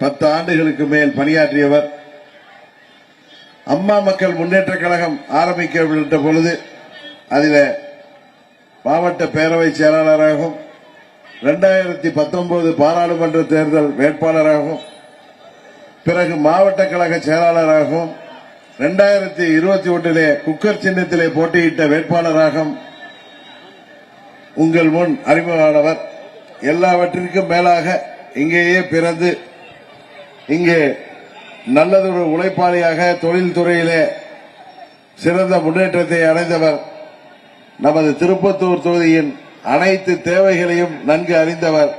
10 ஆண்டுகளுக்கு மேல் பணியாற்றியவர். அம்மா மக்கள் முன்னேற்ற கழகம் ஆரம்பிக்கப்பட்ட பொழுது அதில் மாவட்ட பேரவை செயலாளராகவும் 2019 பாராளுமன்ற தேர்தல் வேட்பாளராகவும் பிறகு மாவட்ட கழக செயலாளராகவும் 2021 குக்கர் சின்னத்திலே போட்டியிட்ட வேட்பாளராகவும் உங்கள் முன் அறிமுகமானவர். எல்லாவற்றிற்கும் மேலாக இங்கேயே பிறந்து இங்கே நல்லதொரு உழைப்பாளியாக தொழில்துறையிலே சிறந்த முன்னேற்றத்தை அடைந்தவர். நமது திருப்பத்தூர் தொகுதியின் அனைத்து தேவைகளையும் நன்கு அறிந்தவர்.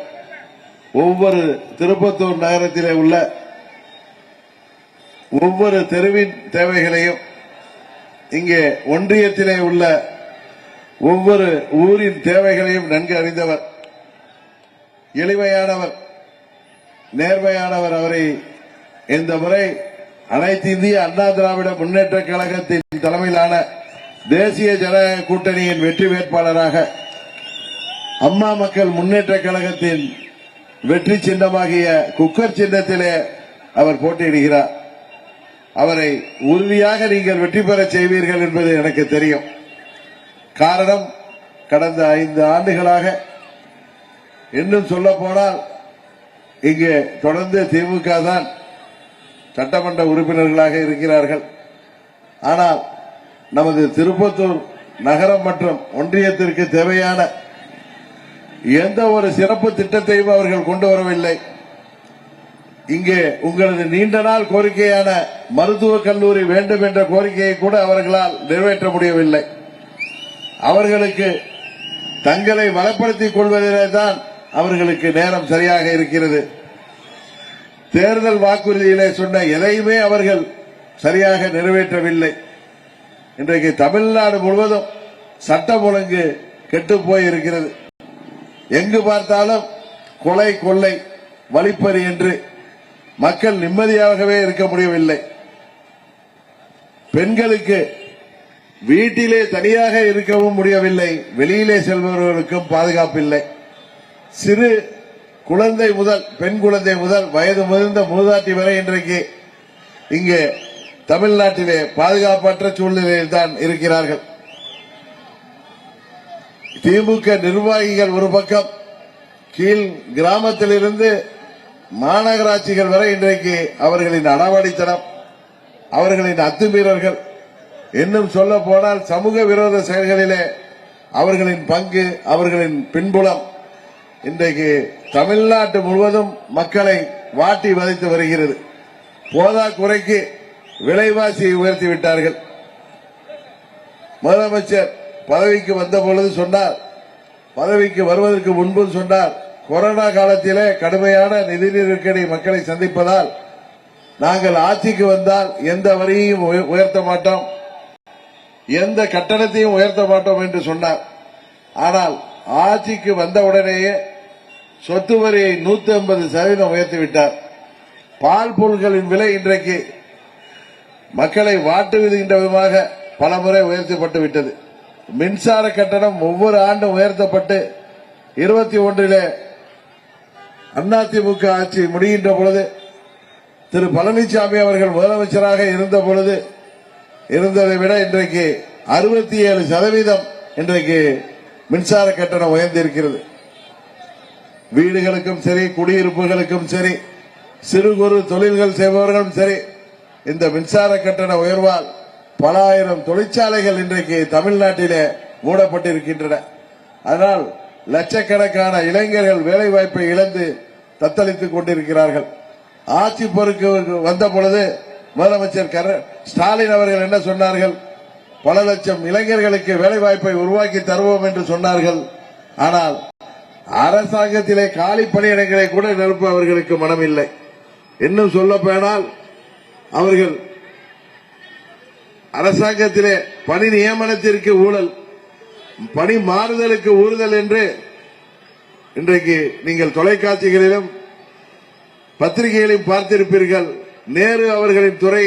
ஒவ்வொரு திருப்பத்தூர் நகரத்திலே உள்ள ஒவ்வொரு தெருவின் தேவைகளையும் இங்கே ஒன்றியத்திலே உள்ள ஒவ்வொரு ஊரின் தேவைகளையும் நன்கு அறிந்தவர். எளிமையானவர், நேர்மையானவர். அவரை இந்த முறை அனைத்து இந்திய அண்ணா திராவிட முன்னேற்ற கழகத்தின் தலைமையிலான தேசிய ஜனநாயக கூட்டணியின் வெற்றி வேட்பாளராக அம்மா மக்கள் முன்னேற்ற கழகத்தின் வெற்றி சின்னமாகிய குக்கர் சின்னத்திலே அவர் போட்டியிடுகிறார். அவரை உறுதியாக நீங்கள் வெற்றி பெற செய்வீர்கள் என்பது எனக்கு தெரியும். காரணம், கடந்த 5 ஆண்டுகளாக இன்னும் சொல்ல போனால் இங்கே தொடர்ந்து திமுக தான் சட்டமன்ற உறுப்பினர்களாக இருக்கிறார்கள். ஆனால் நமது திருப்பத்தூர் நகரம் மற்றும் ஒன்றியத்திற்கு தேவையான எந்த ஒரு சிறப்பு திட்டத்தையும் அவர்கள் கொண்டு வரவில்லை. இங்கே உங்களது நீண்ட நாள் கோரிக்கையான மருத்துவக் கல்லூரி வேண்டும் என்ற கோரிக்கையை கூட அவர்களால் நிறைவேற்ற முடியவில்லை. அவர்களுக்கு தங்களை வளப்படுத்திக் கொள்வதிலே தான் அவர்களுக்கு நேரம் சரியாக இருக்கிறது. தேர்தல் வாக்குறுதியிலே சொன்ன எதையுமே அவர்கள் சரியாக நிறைவேற்றவில்லை. இன்றைக்கு தமிழ்நாடு முழுவதும் சட்டம் ஒழுங்கு கெட்டுப் போயிருக்கிறது. எங்கு பார்த்தாலும் கொலை, கொள்ளை, வழிப்பறி என்று மக்கள் நிம்மதியாகவே இருக்க முடியவில்லை. பெண்களுக்கு வீட்டிலே தனியாக இருக்கவும் முடியவில்லை, வெளியிலே செல்பவர்களுக்கும் பாதுகாப்பில்லை. சிறு குழந்தை முதல், பெண் குழந்தை முதல் வயது முதிர்ந்த மூதாட்டி வரை இன்றைக்கு இங்கே தமிழ்நாட்டிலே பாதுகாப்பற்ற சூழ்நிலையில் தான் இருக்கிறார்கள். திமுக நிர்வாகிகள் ஒரு பக்கம், கீழ் கிராமத்திலிருந்து மாநகராட்சிகள் வரை இன்றைக்கு அவர்களின் அடாவடித்தனம், அவர்களின் அத்துமீறல்கள், இன்னும் சொல்ல போனால் சமூக விரோத செயல்களிலே அவர்களின் பங்கு, அவர்களின் பின்புலம் இன்றைக்கு தமிழ்நாட்டு முழுவதும் மக்களை வாட்டி வதைத்து வருகிறது. போதா குறைக்கு விலைவாசியை உயர்த்திவிட்டார்கள். முதலமைச்சர் பதவிக்கு வந்த பொழுது சொன்னார், பதவிக்கு வருவதற்கு முன்பு சொன்னார், கொரோனா காலத்திலே கடுமையான நிதி நெருக்கடி மக்களை சந்திப்பதால் நாங்கள் ஆட்சிக்கு வந்தால் எந்த வரியையும் உயர்த்த மாட்டோம், எந்த கட்டணத்தையும் உயர்த்த மாட்டோம் என்று சொன்னார். ஆனால் ஆட்சிக்கு வந்தவுடனேயே சொத்து வரியை 150% உயர்த்திவிட்டார். பால் பொருட்களின் விலை இன்றைக்கு மக்களை வாட்டு விடுகின்ற விதமாக பலமுறை உயர்த்தப்பட்டு விட்டது. மின்சார கட்டணம் ஒவ்வொரு ஆண்டும் உயர்த்தப்பட்டு 21 அதிமுக ஆட்சி முடிகின்ற பொழுது திரு பழனிசாமி அவர்கள் முதலமைச்சராக இருந்த பொழுது இருந்ததை விட இன்றைக்கு 67% இன்றைக்கு மின்சார கட்டணம் உயர்ந்திருக்கிறது. வீடுகளுக்கும் சரி, குடியிருப்புகளுக்கும் சரி, சிறு குறு தொழில்கள் செய்பவர்களும் சரி, இந்த மின்சார கட்டண உயர்வால் பல ஆயிரம் தொழிற்சாலைகள் இன்றைக்கு தமிழ்நாட்டிலே மூடப்பட்டிருக்கின்றன. அதனால் லட்சக்கணக்கான இளைஞர்கள் வேலைவாய்ப்பை இழந்து தத்தளித்துக் கொண்டிருக்கிறார்கள். ஆட்சி பொறுப்பு வந்த பொழுது முதலமைச்சர் ஸ்டாலின் அவர்கள் என்ன சொன்னார்கள்? பல லட்சம் இளைஞர்களுக்கு வேலைவாய்ப்பை உருவாக்கி தருவோம் என்று சொன்னார்கள். ஆனால் அரசாங்கத்திலே காலி பணியிடங்களை கூட நிரப்ப அவர்களுக்கு மனமில்லை. இன்னும் சொல்ல போனால் அவர்கள் அரசாங்கத்திலே பணி நியமனத்திற்கு ஊழல், பணி மாறுதலுக்கு ஊறுதல் என்று இன்றைக்கு நீங்கள் தொலைக்காட்சிகளிலும் பத்திரிகைகளையும் பார்த்திருப்பீர்கள். நேரு அவர்களின் துறை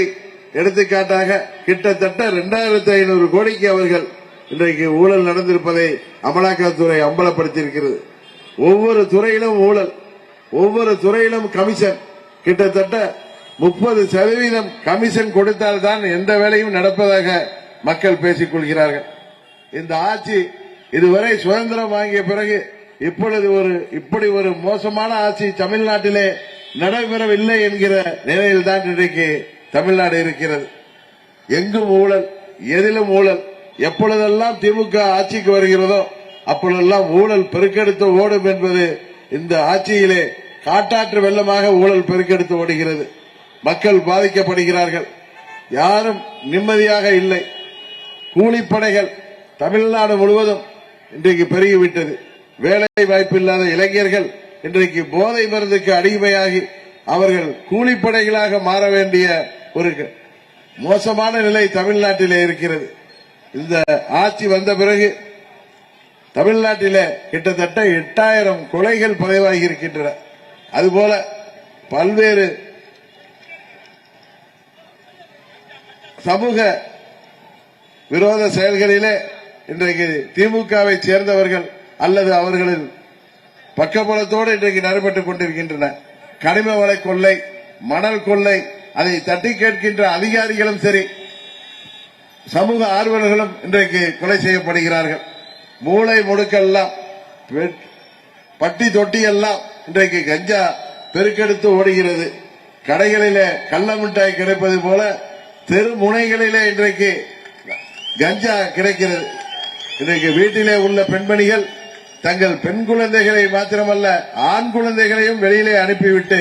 எடுத்துக்காட்டாக கிட்டத்தட்ட 2500 கோடிக்கு அவர்கள் இன்றைக்கு ஊழல் நடந்திருப்பதை அமலாக்கத்துறை அம்பலப்படுத்தியிருக்கிறது. ஒவ்வொரு துறையிலும் ஊழல், ஒவ்வொரு துறையிலும் கமிஷன், கிட்டத்தட்ட 30% கமிஷன் கொடுத்தால்தான் எந்த வேலையும் நடப்பதாக மக்கள் பேசிக் கொள்கிறார்கள். இந்த ஆட்சி இதுவரை சுதந்திரம் வாங்கிய பிறகு இப்படி ஒரு மோசமான ஆட்சி தமிழ்நாட்டிலே நடைபெறவில்லை என்கிற நிலையில்தான் இன்றைக்கு தமிழ்நாடு இருக்கிறது. எங்கும் ஊழல், எதிலும் ஊழல். எப்பொழுதெல்லாம் திமுக ஆட்சிக்கு வருகிறதோ அப்பொழுதெல்லாம் ஊழல் பெருக்கெடுத்து ஓடும் என்பது இந்த ஆட்சியிலே காட்டாற்று வெள்ளமாக ஊழல் பெருக்கெடுத்து ஓடுகிறது. மக்கள் பாதிக்கப்படுகிறார்கள். யாரும் நிம்மதியாக இல்லை. கூலிப்படைகள் தமிழ்நாடு முழுவதும் இன்றைக்கு பெருகிவிட்டது. வேலை வாய்ப்பில்லாத இளைஞர்கள் இன்றைக்கு போதை மருந்துக்கு அடிமையாகி அவர்கள் கூலிப்படைகளாக மாற வேண்டிய ஒரு மோசமான நிலை தமிழ்நாட்டிலே இருக்கிறது. இந்த ஆட்சி வந்த பிறகு தமிழ்நாட்டிலே கிட்டத்தட்ட 8000 கொலைகள் பதிவாகி இருக்கின்றன. அதுபோல பல்வேறு சமூக விரோத செயல்களிலே இன்றைக்கு திமுகவை சேர்ந்தவர்கள் அல்லது அவர்களின் பக்கபலத்தோடு இன்றைக்கு நடைபெற்றுக் கொண்டிருக்கின்றன. கனிம வள கொள்ளை, மணல் கொள்ளை, அதை தட்டி கேட்கின்ற அதிகாரிகளும் சரி, சமூக ஆர்வலர்களும் இன்றைக்கு கொலை செய்யப்படுகிறார்கள். மூளை முடுக்கெல்லாம், பட்டி தொட்டி எல்லாம் இன்றைக்கு கஞ்சா பெருக்கெடுத்து ஓடுகிறது. கடைகளிலே கள்ள மிட்டாய் கிடைப்பது போல தெரு முனைகளிலே இன்றைக்கு கஞ்சா கிடைக்கிறது. இன்றைக்கு வீட்டிலே உள்ள பெண்மணிகள் தங்கள் பெண் குழந்தைகளை மாத்திரமல்ல ஆண் குழந்தைகளையும் வெளியிலே அனுப்பிவிட்டு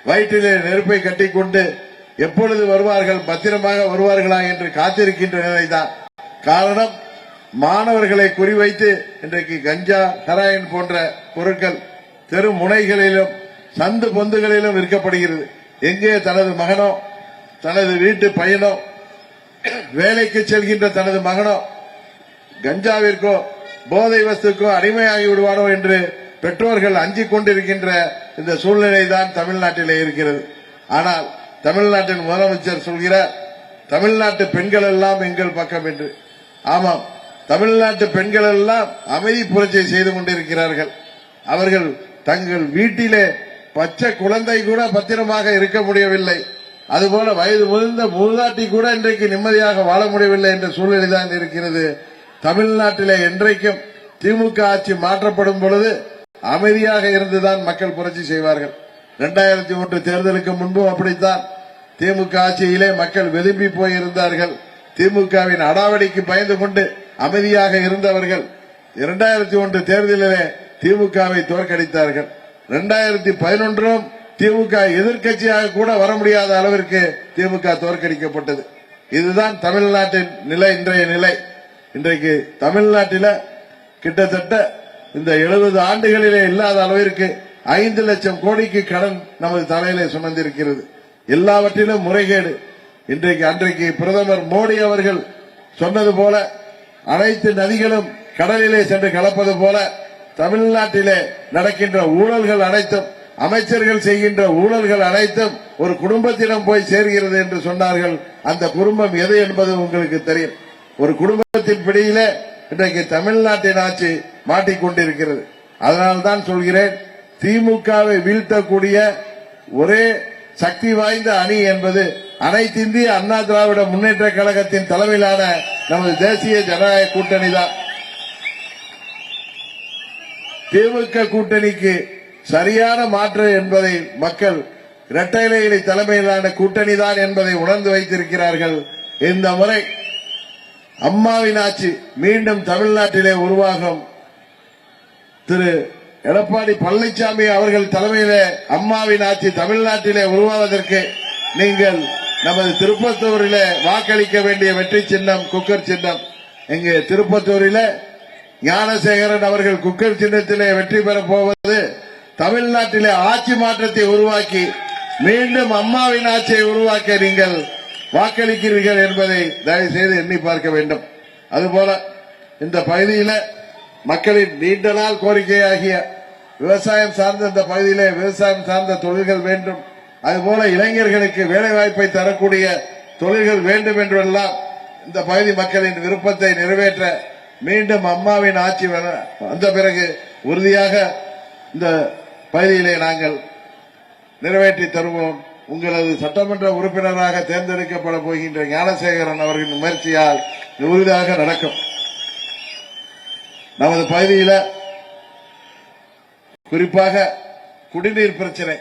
வயிற்றிலே நெருப்பை கட்டிக்கொண்டு எப்பொழுது வருவார்கள், பத்திரமாக வருவார்களா என்று காத்திருக்கின்ற நிலைதான். காரணம், மாணவர்களை குறிவைத்து இன்றைக்கு கஞ்சா, ஹெராயின் போன்ற பொருட்கள் தெரு முனைகளிலும் சந்து பொந்துகளிலும் விற்கப்படுகிறது. எங்கே தனது மகனோ, தனது வீட்டு பையனோ, வேலைக்கு செல்கின்ற தனது மகனோ கஞ்சாவிற்கோ போதை வஸ்துக்கோ அடிமையாகி விடுவானோ என்று பெற்றோர்கள் அஞ்சிக் கொண்டிருக்கின்ற இந்த சூழ்நிலை தான் தமிழ்நாட்டிலே இருக்கிறது. ஆனால் தமிழ்நாட்டின் முதலமைச்சர் சொல்கிறார், தமிழ்நாட்டு பெண்கள் எல்லாம் எங்கள் பக்கம் என்று. ஆமாம், தமிழ்நாட்டு பெண்கள் எல்லாம் அமைதி புரட்சி செய்து கொண்டிருக்கிறார்கள். அவர்கள் தங்கள் வீட்டிலே பச்சை குழந்தை கூட பத்திரமாக இருக்க முடியவில்லை. அதுபோல வயது முதிர்ந்த மூதாட்டி கூட இன்றைக்கு நிம்மதியாக வாழ முடியவில்லை என்ற சூழ்நிலை தான் இருக்கிறது. தமிழ்நாட்டிலே என்றைக்கும் திமுக ஆட்சி மாற்றப்படும் பொழுது அமைதியாக இருந்துதான் மக்கள் புரட்சி செய்வார்கள். 2001 தேர்தலுக்கு முன்பும் அப்படித்தான். திமுக ஆட்சியிலே மக்கள் வெதும்பி போயிருந்தார்கள். திமுகவின் அடாவடிக்கு பயந்து கொண்டு அமைதியாக இருந்தவர்கள் 2001 தேர்தலிலே திமுகவை தோற்கடித்தார்கள். 2011 திமுக எதிர்க்கட்சியாக கூட வர முடியாத அளவிற்கு திமுக தோற்கடிக்கப்பட்டது. இதுதான் தமிழ்நாட்டின் நிலை, இன்றைய நிலை. இன்றைக்கு தமிழ்நாட்டில் கிட்டத்தட்ட இந்த 70 ஆண்டுகளிலே இல்லாத அளவிற்கு 5 லட்சம் கோடிக்கு கடன் நமது தலையிலே சுமந்திருக்கிறது. எல்லாவற்றிலும் முறைகேடு. அன்றைக்கு பிரதமர் மோடி அவர்கள் சொன்னது போல அனைத்து நதிகளும் கடலிலே சென்று கலப்பது போல தமிழ்நாட்டிலே நடக்கின்ற ஊழல்கள் அனைத்தும், அமைச்சர்கள் செய்கின்ற ஊழல்கள் அனைத்தும் ஒரு குடும்பத்திடம் போய் சேர்கிறது என்று சொன்னார்கள். அந்த குடும்பம் எது என்பது உங்களுக்கு தெரியும். ஒரு குடும்பத்தின் பிடியிலே இன்றைக்கு தமிழ்நாட்டின் ஆட்சி மாட்டிக்கொண்டிருக்கிறது. அதனால்தான் சொல்கிறேன், திமுகவை வீழ்த்தக்கூடிய ஒரே சக்தி வாய்ந்த அணி என்பது அனைத்து இந்திய அண்ணா திராவிட முன்னேற்ற கழகத்தின் தலைமையிலான நமது தேசிய ஜனநாயக கூட்டணி தான். திமுக கூட்டணிக்கு சரியான மாற்று என்பதை மக்கள் இரட்டை இலை தலைமையிலான கூட்டணி தான் என்பதை உணர்ந்து வைத்திருக்கிறார்கள். இந்த முறை அம்மாவின் ஆட்சி மீண்டும் தமிழ்நாட்டிலே உருவாகும். திரு எடப்பாடி பழனிசாமி அவர்கள் தலைமையிலே அம்மாவின் ஆட்சி தமிழ்நாட்டிலே உருவாவதற்கு நீங்கள் நமது திருப்பத்தூரிலே வாக்களிக்க வேண்டிய வெற்றி சின்னம் குக்கர் சின்னம். இங்கே திருப்பத்தூரிலே ஞானசேகரன் அவர்கள் குக்கர் சின்னத்திலே வெற்றி பெறப் போவது தமிழ்நாட்டிலே ஆட்சி மாற்றத்தை உருவாக்கி மீண்டும் அம்மாவின் ஆட்சியை உருவாக்க நீங்கள் வாக்களிக்கிறீர்கள் என்பதை தயவு செய்து எண்ணி பார்க்க வேண்டும். அதுபோல இந்த பகுதியில் மக்களின் நீண்ட நாள் கோரிக்கையாகிய விவசாயம் சார்ந்த இந்த பகுதியிலே விவசாயம் சார்ந்த தொழில்கள் வேண்டும், அதுபோல இளைஞர்களுக்கு வேலைவாய்ப்பை தரக்கூடிய தொழில்கள் வேண்டும் என்றெல்லாம் இந்த பகுதி மக்களின் விருப்பத்தை நிறைவேற்ற மீண்டும் அம்மாவின் ஆட்சி வந்த பிறகு உறுதியாக இந்த பகுதியிலே நாங்கள் நிறைவேற்றி தருவோம். உங்களது சட்டமன்ற உறுப்பினராக தேர்ந்தெடுக்கப்பட போகின்ற ஞானசேகரன் அவர்களின் முயற்சியால் உறுதியாக நடக்கும். நமது பகுதியில் குறிப்பாக குடிநீர் பிரச்சனை,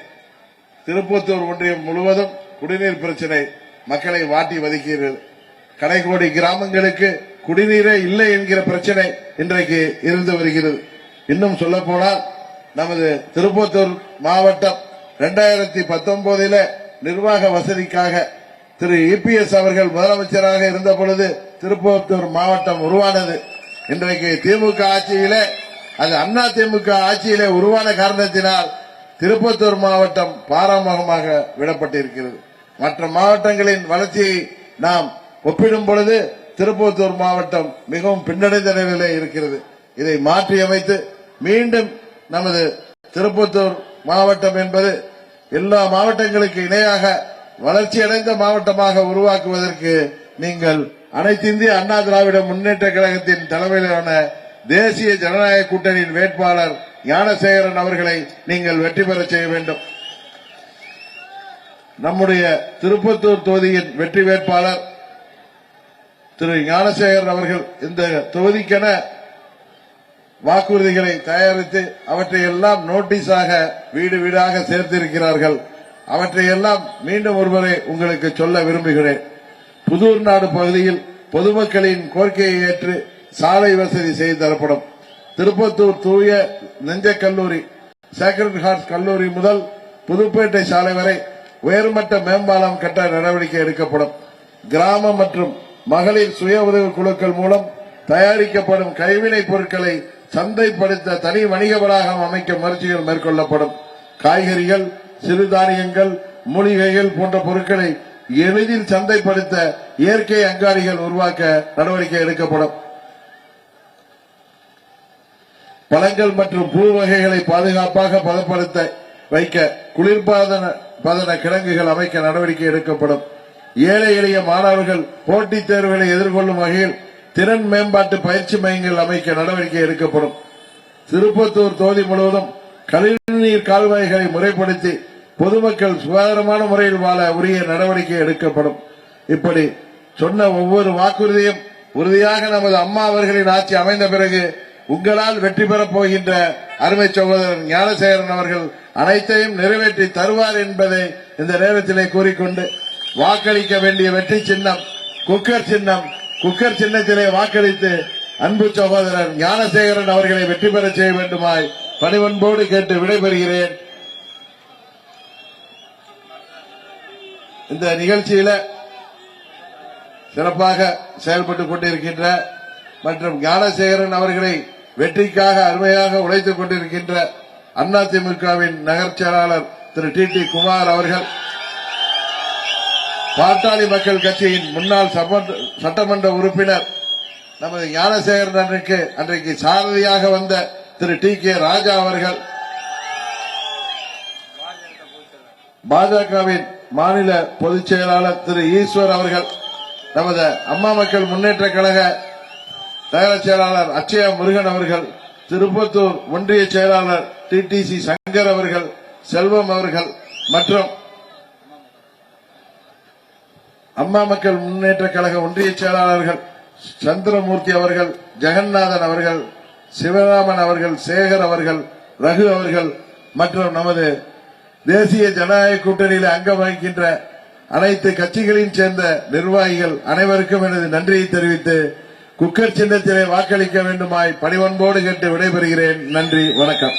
திருப்பத்தூர் ஒன்றியம் முழுவதும் குடிநீர் பிரச்சனை மக்களை வாட்டி வதைக்கிறது. கடைக்கோடி கிராமங்களுக்கு குடிநீரே இல்லை என்கிற பிரச்சனை இன்றைக்கு இருந்து வருகிறது. இன்னும் சொல்ல போனால் நமது திருப்பத்தூர் மாவட்டம் 2019 நிர்வாக வசதிக்காக திரு இபிஎஸ் அவர்கள் முதலமைச்சராக இருந்த பொழுது திருப்பத்தூர் மாவட்டம் உருவானது. இன்றைக்கு திமுக ஆட்சியிலே, அது அண்ணா திமுக ஆட்சியிலே உருவான காரணத்தினால் திருப்பத்தூர் மாவட்டம் பாராமுகமாக விடப்பட்டிருக்கிறது. மற்ற மாவட்டங்களின் வளர்ச்சியை நாம் ஒப்பிடும் பொழுது திருப்பத்தூர் மாவட்டம் மிகவும் பின்னடைந்த நிலையிலே இருக்கிறது. இதை மாற்றியமைத்து மீண்டும் நமது திருப்பத்தூர் மாவட்டம் என்பது எல்லா மாவட்டங்களுக்கு இணையாக வளர்ச்சி அடைந்த மாவட்டமாக உருவாக்குவதற்கு நீங்கள் அனைத்து இந்திய அண்ணா திராவிட முன்னேற்ற கழகத்தின் தலைமையிலான தேசிய ஜனநாயக கூட்டணியின் வேட்பாளர் ஞானசேகரன் அவர்களை நீங்கள் வெற்றி பெற செய்ய வேண்டும். நம்முடைய திருப்பத்தூர் தொகுதியின் வெற்றி வேட்பாளர் திரு ஞானசேகரன் அவர்கள் இந்த தொகுதிக்கென வாக்குறுதிகளை தயாரித்து அவற்றையெல்லாம் நோட்டீஸாக வீடு வீடாக சேர்த்திருக்கிறார்கள். அவற்றையெல்லாம் மீண்டும் ஒருமுறை உங்களுக்கு சொல்ல விரும்புகிறேன். புதூர் நாடு பகுதியில் பொதுமக்களின் கோரிக்கையை ஏற்று சாலை வசதி செய்து தரப்படும். திருப்பத்தூர் தூய நெஞ்ச கல்லூரி, சேக்ரட் ஹார்ட் கல்லூரி முதல் புதுப்பேட்டை சாலை வரை உயர்மட்ட மேம்பாலம் கட்ட நடவடிக்கை எடுக்கப்படும். கிராம மற்றும் மகளிர் சுய உதவி குழுக்கள் மூலம் தயாரிக்கப்படும் கைவினைப் பொருட்களை சந்தைப்படுத்த தனி வணிக வளாகம் அமைக்க முயற்சிகள் மேற்கொள்ளப்படும். காய்கறிகள், சிறுதானியங்கள், மூலிகைகள் போன்ற பொருட்களை எளிதில் சந்தைப்படுத்த இயற்கை அங்காடிகள் உருவாக்க நடவடிக்கை எடுக்கப்படும். பழங்கள் மற்றும் பூ வகைகளை பாதுகாப்பாக பதப்படுத்த வைக்க குளிர்பதன கிடங்குகள் அமைக்க நடவடிக்கை எடுக்கப்படும். ஏழை எளிய மாணவர்கள் போட்டித் தேர்வுகளை எதிர்கொள்ளும் வகையில் திறன் மேம்பாட்டு பயிற்சி மையங்கள் அமைக்க நடவடிக்கை எடுக்கப்படும். திருப்பத்தூர் தொகுதி முழுவதும் கழிவுநீர் கால்வாய்களை முறைப்படுத்தி பொதுமக்கள் சுகாதாரமான முறையில் வாழ உரிய நடவடிக்கை எடுக்கப்படும். இப்படி சொன்ன ஒவ்வொரு வாக்குறுதியும் உறுதியாக நமது அம்மா அவர்களின் ஆட்சி அமைந்த பிறகு உங்களால் வெற்றி பெறப் போகின்ற அருமை சகோதரர் ஞானசேகரன் அவர்கள் அனைத்தையும் நிறைவேற்றி தருவார் என்பதை இந்த நேரத்திலே கூறிக்கொண்டு, வாக்களிக்க வேண்டிய வெற்றி சின்னம் குக்கர் சின்னம். குக்கர் சின்னத்திலே வாக்களித்து அன்பு சகோதரர் ஞானசேகரன் அவர்களை வெற்றி பெற செய்ய வேண்டுமாய் பணிவன்போடு கேட்டு விடைபெறுகிறேன். இந்த நிகழ்ச்சியில சிறப்பாக செயல்பட்டுக் கொண்டிருக்கின்ற மற்றும் ஞானசேகரன் அவர்களை வெற்றிக்காக அருமையாக உழைத்துக் கொண்டிருக்கின்ற அதிமுகவின் நகர் செயலாளர் திரு டி குமார் அவர்கள், பாட்டாளி மக்கள் கட்சியின் முன்னாள் சட்டமன்ற உறுப்பினர் நமது ஞானசேகரன் அன்றைக்கு சாரதியாக வந்த திரு கே ராஜா அவர்கள், பாஜகவின் மாநில பொதுச் செயலாளர் திரு ஈஸ்வர் அவர்கள், நமது அம்மா மக்கள் முன்னேற்ற கழக நகர செயலாளர் அச்சய முருகன் அவர்கள், திருப்பத்தூர் ஒன்றிய செயலாளர் டிடிசி சங்கர் அவர்கள், செல்வம் அவர்கள் மற்றும் அம்மா மக்கள் முன்னேற்ற கழக ஒன்றிய செயலாளர்கள் சந்திரமூர்த்தி அவர்கள், ஜெகநாதன் அவர்கள், சிவராமன் அவர்கள், சேகர் அவர்கள், ரகு அவர்கள் மற்றும் நமது தேசிய ஜனநாயக கூட்டணியில் அங்கம் வகிக்கின்ற அனைத்து கட்சிகளையும் சேர்ந்த நிர்வாகிகள் அனைவருக்கும் எனது நன்றியை தெரிவித்து குக்கர் சின்னத்திலே வாக்களிக்க வேண்டுமாய் பணிவன்போடு கேட்டு விடைபெறுகிறேன். நன்றி, வணக்கம்.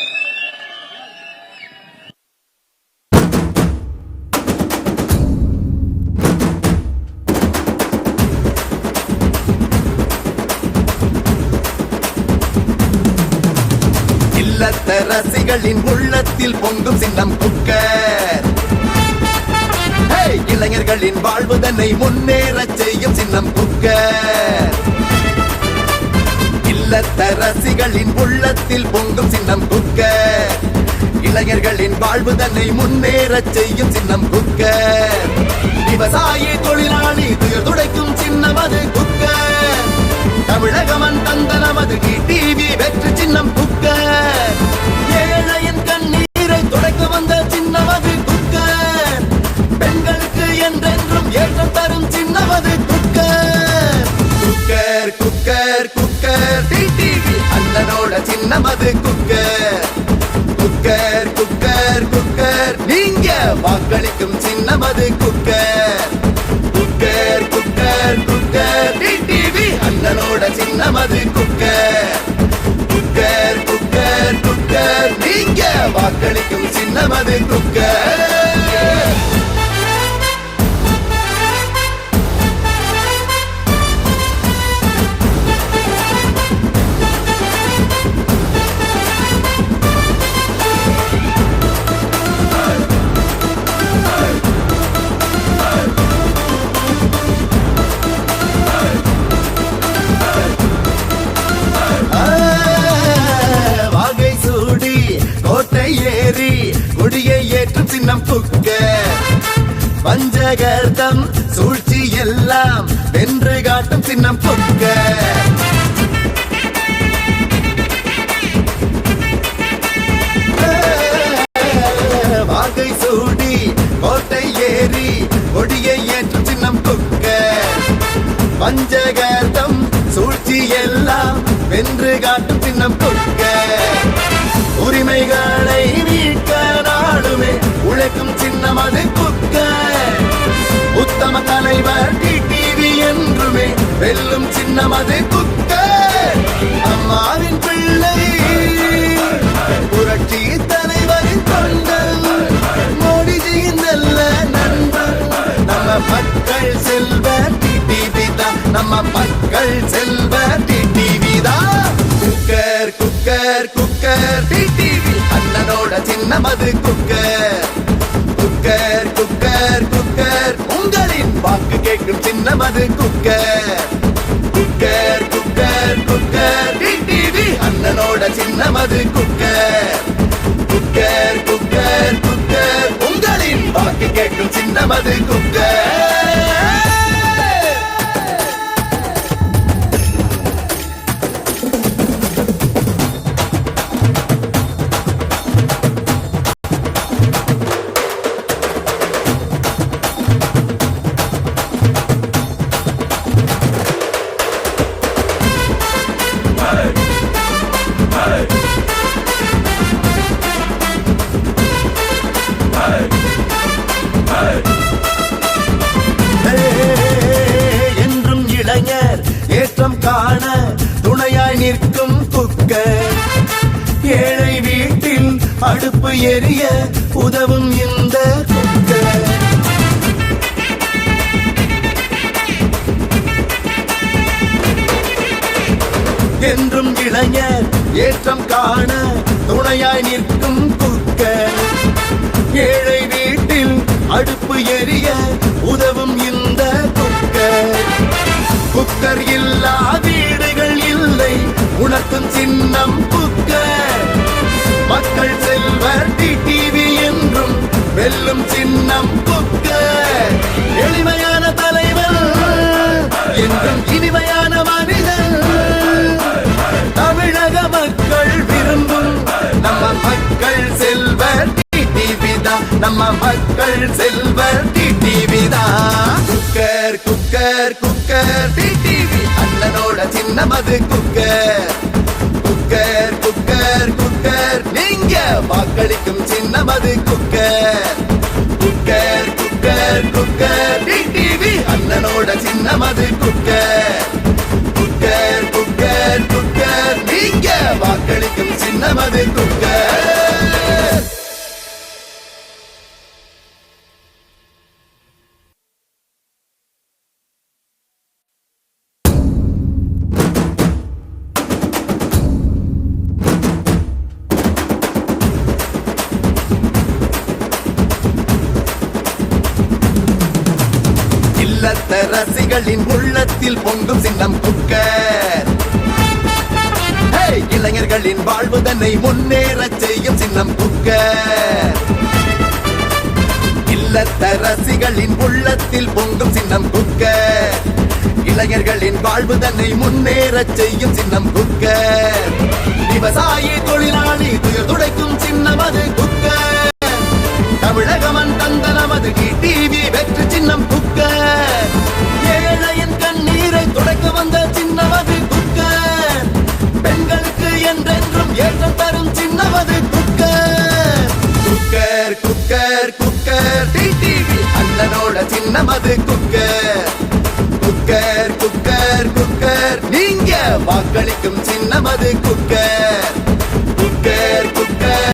ரசிகளின் உள்ளத்தில் பொங்கும் சின்னம் குக்கர். இளைஞர்களின் வாழ்வுதனை முன்னேறச் செய்யும் சின்னம் குக்கர். இல்லத்த ரசிகளின் உள்ளத்தில் பொங்கும் சின்னம் குக்கர். இளைஞர்களின் வாழ்வுதனை முன்னேறச் செய்யும் சின்னம் குக்கர். விவசாயி தொழிலாளி துயர் துடைக்கும் சின்னம் அது குக்கர். தமிழகமன் தந்த நமது டிவி வெற்றி சின்னம் குக்கர். ஏழையின் கண்ணீரை துடைக்க வந்த சின்னம் அது குக்கர். சின்னம் அது குக்கர் குக்கர் குக்கர் குக்கர் நீங்க வாக்களிக்கும் சின்னம் அது cooker cooker cooker cooker TTV அண்ணனோட சின்னம் அது குக்கர் குக்கர் குக்கர் குக்கர் நீங்க வாக்களிக்கும் சின்னம் அது குக்கர் கொடியை ஏற்றும் சின்னம் குக்கர் வஞ்சகர்தம் சூழ்ச்சி எல்லாம் வென்று காட்டும் சின்னம் குக்கர் வாகை சூடி கோட்டை ஏறி கொடியை ஏற்றும் சின்னம் குக்கர் வஞ்சகர்தம் சூழ்ச்சி எல்லாம் வென்று காட்டும் சின்னம் குக்கர் உரிமைகளை மீட்க நாடுமே உழைக்கும் சின்னம் அது குக்கர் உத்தம தலைவர் டிடிவி என்றுமே வெல்லும் சின்னம் அது குக்கர் அம்மாவின் பிள்ளை புரட்சி தலைவரின் தொண்டல் மோடிஜியின் நல்ல நண்பர் நம்ம மக்கள் செல்வர் டிடிவி தான் நம்ம மக்கள் செல்வர் டிடிவி தான் குக்கர் குக்கர் குக்கர் டிடிவி அண்ணனோட சின்னம் அது குக்கர் குக்கர் குக்கர் குக்கர் உங்களின் வாக்கு கேட்கும் சின்னம் அது cooker cooker cooker cooker TTV அண்ணனோட சின்னம் அது குக்கர் குக்கர் குக்கர் குக்கர் உங்களின் வாக்கு கேட்கும் சின்னம் அது குக்கர் என்றும் இளைஞர் ஏற்றம் காண துணையாய் நிற்கும் குக்கர் ஏழை வீட்டில் அடுப்பு எரிய உதவும் இந்த குக்கர் என்றும் இளைஞர் ஏற்றம் காண துணையாய் நிற்கும் குக்கர் ஏழை வீட்டில் அடுப்பு எரிய உதவும் இந்த குக்கர் குக்கர் இல்லா வீடுகள் இல்லை உனக்கும் சின்னம் குக்கர் மக்கள் செல்வர் டிடிவி என்றும் வெல்லும் சின்னம் குக்கர் எளிமையான தலைவர் என்றும் இனிமையான மனிதன் தமிழக மக்கள் விரும்பும் நம்ம மக்கள் செல்வர் டிடிவி தான் நம்ம மக்கள் செல்வர் டிடிவி தான் குக்கர் குக்கர் குக்கர் டிடிவி அண்ணனோட சின்னம் அது குக்கர் குக்கர் குக்கர் குக்கர் நீங்க வாக்களிக்கும் சின்னம் அது cooker cooker cooker cooker TTV அண்ணனோட சின்னம் அது குக்கர் குக்கர் குக்கர் குக்கர் நீங்க வாக்களிக்கும் சின்னம் அது குக்கர் ரசிகளின் உள்ளத்தில் பொங்கும் சின்னம் குக்கர் இளைஞர்களின் வாழ்வு தன்னை முன்னேறச் செய்யும் சின்னம் குக்கர் இல்லத்த ரசிகளின் உள்ளத்தில் பொங்கும் சின்னம் குக்கர் இளைஞர்களின் வாழ்வு தன்னை முன்னேறச் செய்யும் சின்னம் குக்கர் விவசாயி தொழிலாளி துயர் துடைக்கும் சின்னம் அது குக்கர் தமிழகமன் தந்த நமது டிடிவி வெற்றி சின்னம் குக்கர் ஏழையின் கண்ணீரை துடைக்க வந்த சின்னம் அது குக்கர் பெண்களுக்கு என்றென்றும் சின்னம் அது குக்கர் குக்கர் குக்கர் குக்கர் நீங்க வாக்களிக்கும் சின்னம் அது குக்கர் குக்கர் குக்கர்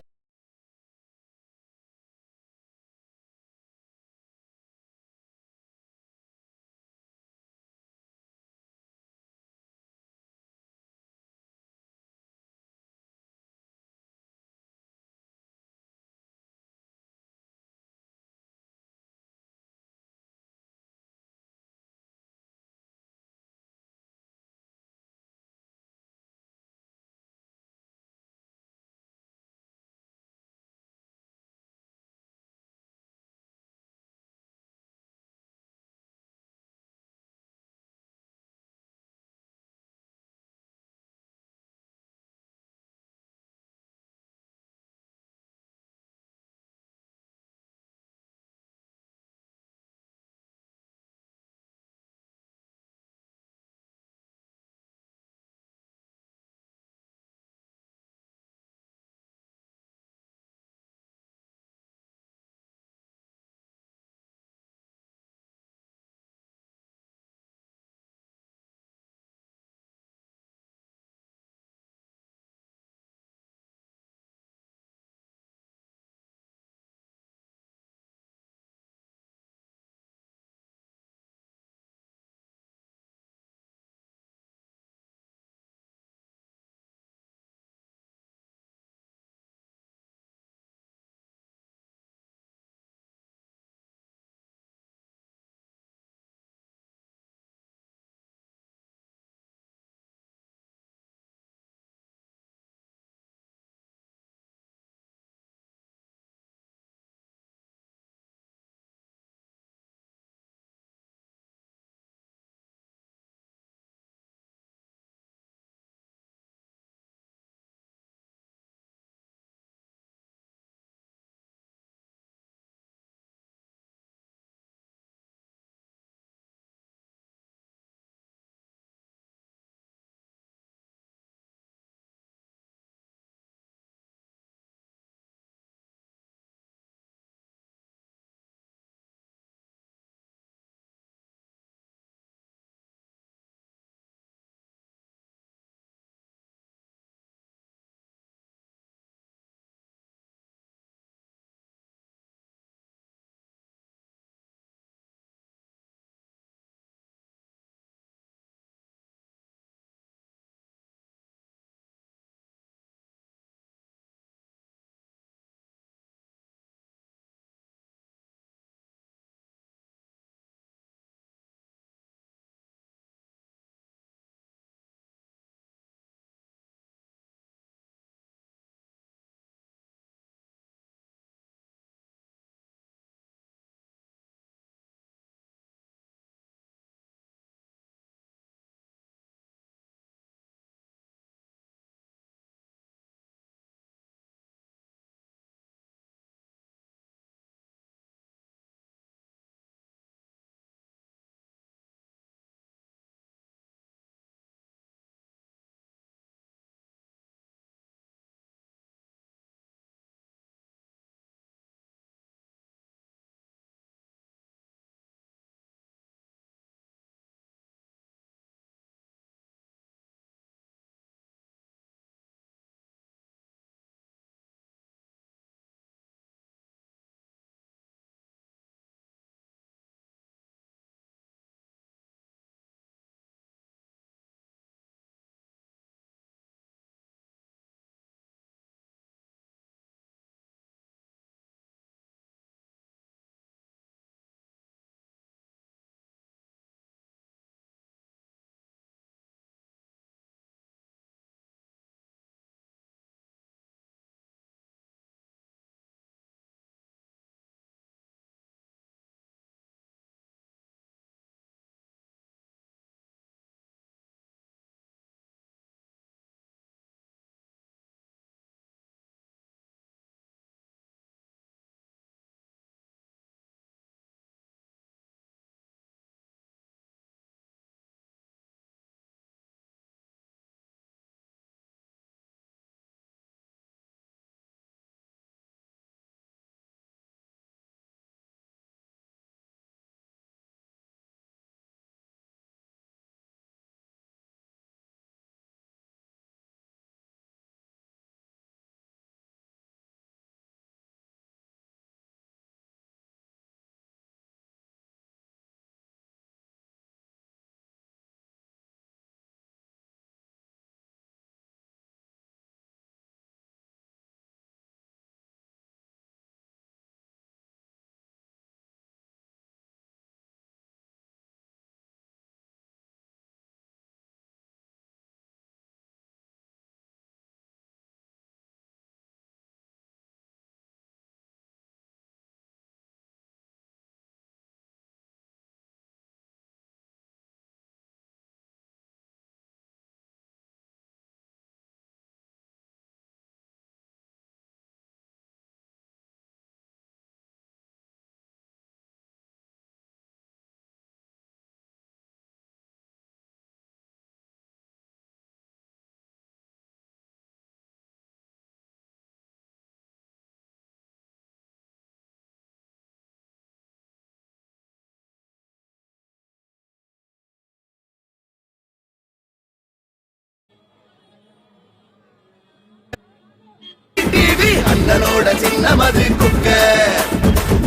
அண்ணனோட சின்னம் அது குக்கர்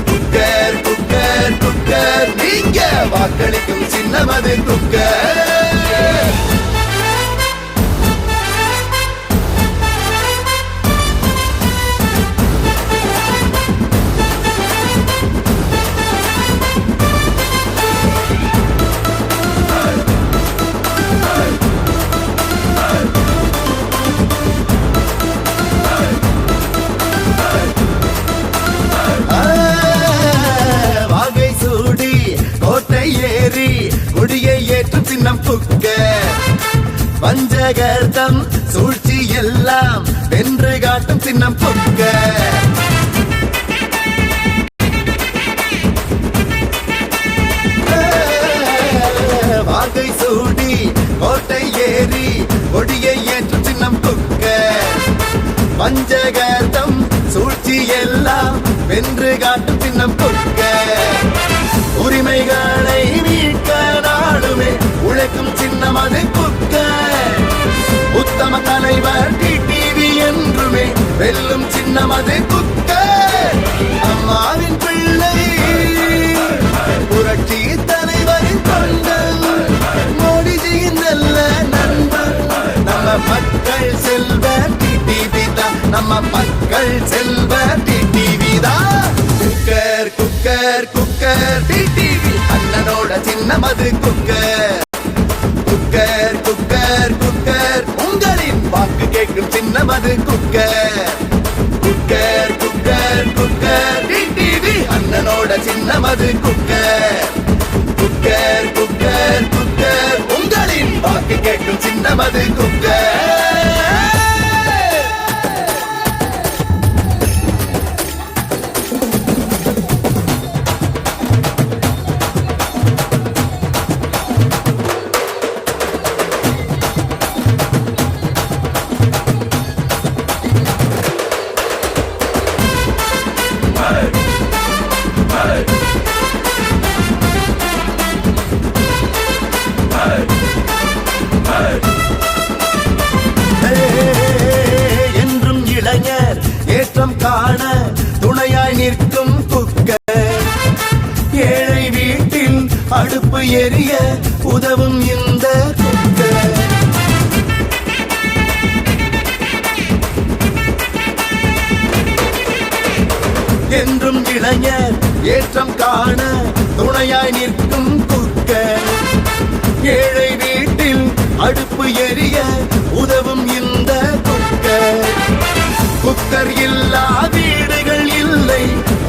குக்கர் குக்கர் குக்கர் நீங்க வாக்களிக்கும் சின்னம் அது குக்கர். வாகை சூடி கோட்டை ஏறி கொடியை ஏற்றும் சின்னம் குக்கர் பஞ்சகர்த்தம் சூழ்ச்சி எல்லாம் வென்று காட்டும் சின்னம் குக்கர். வாகை சூடி கோட்டை ஏறி கொடியை ஏற்றும் சின்னம் குக்கர் பஞ்சகர்த்தம் சூழ்ச்சி எல்லாம் வென்று காட்டும் சின்னம் குக்கர். உரிமைகளை மீட்க நாடுமே உழைக்கும் சின்னம் அது குக்கர். உத்தம தலைவர் டிடிவி என்றுமே வெல்லும் சின்னம் அது குக்கர். அம்மாவின் பிள்ளை புரட்சி தலைவரின் தொண்டன் மோடிஜியின் நல்ல நண்பன் நம்ம மக்கள் செல்வர் டிடிவி தான் நம்ம மக்கள் செல்வர் டிடிவி தான். குக்கர் குக்கர் குக்கர் டிடிவி அண்ணனோட சின்னம் அது குக்கர் குக்கர் குக்கர் குக்கர் உங்களின் வாக்கு கேட்கும் சின்னம் அது cooker cooker cooker cooker TTV அண்ணனோட சின்னம் அது குக்கர் குக்கர் குக்கர் குக்கர் உங்களின் வாக்கு கேட்கும் சின்னம் அது குக்கர். என்றும் இளைஞர் ஏற்றம் காண துணையாய் நிற்கும் குக்கர் ஏழை வீட்டில் அடுப்பு எரிய உதவும் இந்த குக்கர். என்றும் இளைஞர் ஏற்றம் காண துணையாய் நிற்கும் குக்கர் ஏழை வீட்டில் அடுப்பு எரிய உதவும் இந்த குக்கர். குக்கர் இல்லா வீடுகள் இல்லை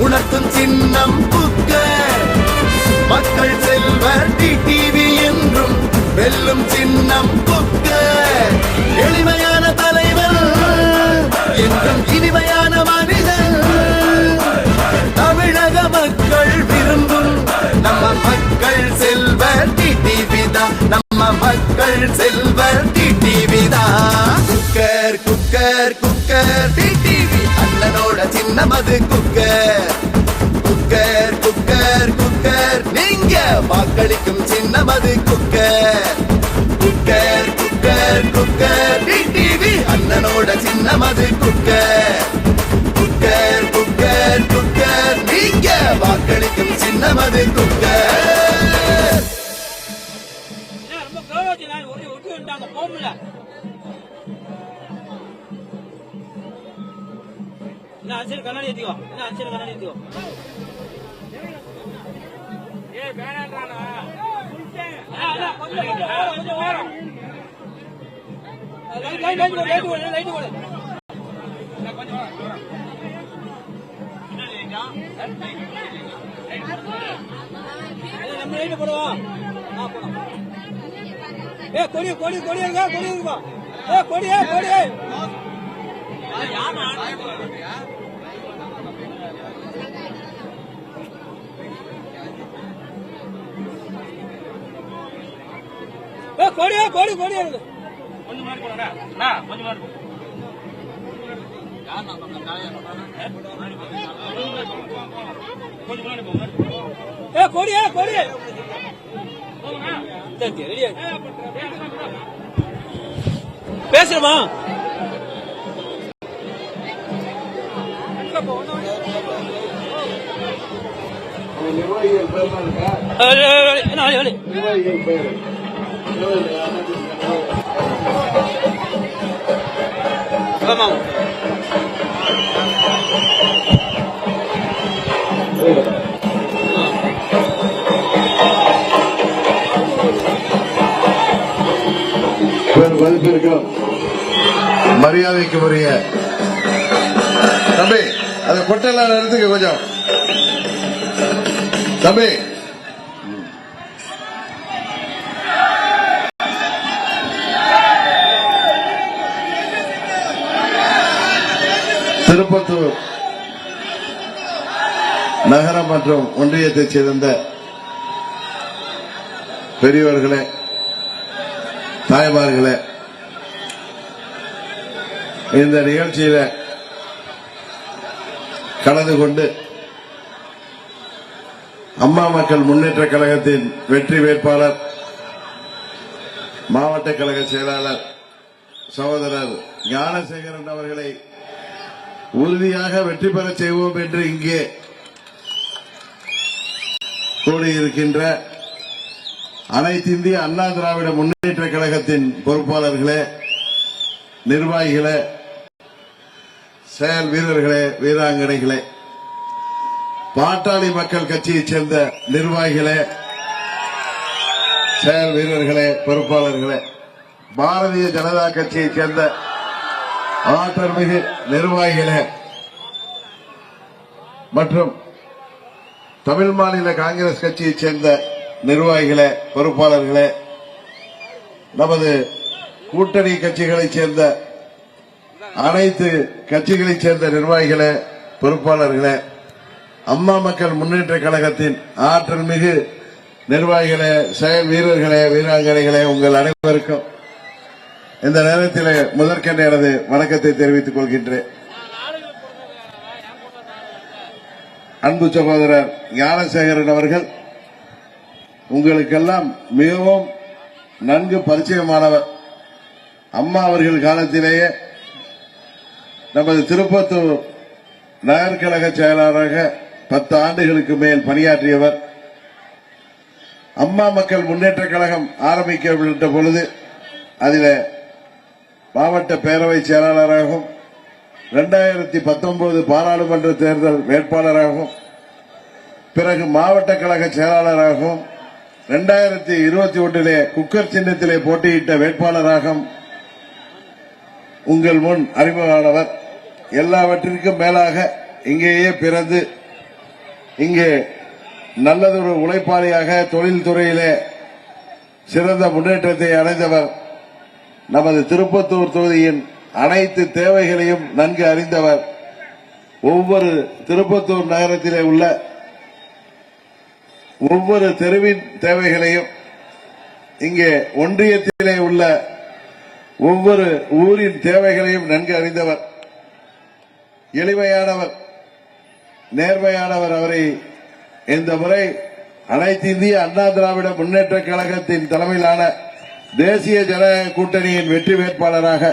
உணர்த்தும் சின்னம் குக்கர். மக்கள் செல்வர் டிடிவி என்றும் வெல்லும் சின்னம் குக்கர். எளிமையான தலைவர் என்றும் இனிமையான மனிதன் தமிழக மக்கள் விரும்பும் நம்ம மக்கள் செல்வர் டிடிவி தான் நம்ம மக்கள் செல்வர் டிடிவி தான். குக்கர் குக்கர் குக்கர் டிடிவி அண்ணனோட சின்னம் அது குக்கர் குக்கர் குக்கர் குக்கர் நீங்க வாக்களிக்கும் சின்னம் அது cooker cooker cooker cooker TTV அண்ணனோட சின்னம் அது குக்கர் குக்கர் குக்கர் குக்கர் நீங்க வாக்களிக்கும் சின்னம் அது குக்கர். ரொம்ப கௌரவத்தை நான் ஒட்டி விட்டாங்க போகல. என்ன ஆச்சரிய கண்ணாடி ஏத்திக்கோ, என்ன ஆச்சரிய கண்ணாடி ஏத்திக்கோ. ஏ வேணான்றானா கொஞ்சம் ஓரம் லைட் ஓடு நம்ம லைட் போடுவோம். ஏ கொடி கொடி கொடி இருக்கா கொடி இருக்குப்பா. ஏ கொடி கொடி கொடி கொடி கொடி இருக்கு. கொஞ்சம் மாதிரி போடுங்க கொஞ்சம் மாதிரி கொடி கொடி பேசுறமா நிர்வாகிகள் பேர்லாம் இருக்கா? நிர்வாகிகள் பேர் ஆமாம். மதிப்பிற்கும் மரியாதைக்கு உரிய தம்பி, அதை கொட்டெல்லாம் எடுத்துக்க கொஞ்சம் தம்பி. திருப்பத்தூர் நகரம் மற்றும் ஒன்றியத்தைச் சேர்ந்த பெரியவர்களே, தாய்மார்களே, இந்த நிகழ்ச்சியில கலந்து கொண்டு அம்மா மக்கள் முன்னேற்ற கழகத்தின் வெற்றி வேட்பாளர், மாவட்ட கழக செயலாளர் சகோதரர் ஞானசேகரன் அவர்களை உறுதியாக வெற்றி பெற செய்வோம் என்று இங்கே கூடியிருக்கின்ற அனைத்து இந்திய அண்ணா திராவிட முன்னேற்ற கழகத்தின் பொறுப்பாளர்களே, நிர்வாகிகளே, செயல் வீரர்களே, வீராங்கனைகளே, பாட்டாளி மக்கள் கட்சியைச் சேர்ந்த நிர்வாகிகளே, செயல் வீரர்களே, பொறுப்பாளர்களே, பாரதிய ஜனதா கட்சியைச் சேர்ந்த ஆற்றல்மிகு நிர்வாகிகளே மற்றும் தமிழ் மாநில காங்கிரஸ் கட்சியைச் சேர்ந்த நிர்வாகிகளே, பொறுப்பாளர்களே, நமது கூட்டணி கட்சிகளைச் சேர்ந்த அனைத்து கட்சிகளைச் சேர்ந்த நிர்வாகிகளே, பொறுப்பாளர்களே, அம்மா மக்கள் முன்னேற்ற கழகத்தின் ஆற்றல் மிகு நிர்வாகிகளே, செயல் வீரர்களே, வீராங்கனைகளே, உங்கள் அனைவருக்கும் இந்த நேரத்தில் முதற்கண் எனது வணக்கத்தை தெரிவித்துக் கொள்கின்றேன். அன்பு சகோதரர் ஞானசேகரன் அவர்கள் உங்களுக்கெல்லாம் மிகவும் நன்கு பரிச்சயமானவர். அம்மா அவர்கள் காலத்திலேயே நமது திருப்பத்தூர் நகர்கழக செயலாளராக 10 ஆண்டுகளுக்கு மேல் பணியாற்றியவர். அம்மா மக்கள் முன்னேற்ற கழகம் ஆரம்பிக்கப்பட்ட பொழுது அதில் மாவட்ட பேரவை செயலாளராகவும் 2019 பாராளுமன்ற தேர்தல் வேட்பாளராகவும் பிறகு மாவட்ட கழக செயலாளராகவும் 2021 குக்கர் சின்னத்திலே போட்டியிட்ட வேட்பாளராகவும் உங்கள் முன் அறிமுகமானவர். எல்லாவற்றிற்கும் மேலாக இங்கேயே பிறந்து இங்கே நல்லதொரு உழைப்பாளியாக தொழில்துறையிலே சிறந்த முன்னேற்றத்தை அடைந்தவர். நமது திருப்பத்தூர் தொகுதியின் அனைத்து தேவைகளையும் நன்கு அறிந்தவர். ஒவ்வொரு திருப்பத்தூர் நகரத்திலே உள்ள ஒவ்வொரு தெருவின் தேவைகளையும், இங்கே ஒன்றியத்திலே உள்ள ஒவ்வொரு ஊரின் தேவைகளையும் நன்கு அறிந்தவர். எளிமையானவர், நேர்மையானவர். அவரை இந்த முறை அனைத்து இந்திய அண்ணா திராவிட முன்னேற்ற கழகத்தின் தலைமையிலான தேசிய ஜனநாயக கூட்டணியின் வெற்றி வேட்பாளராக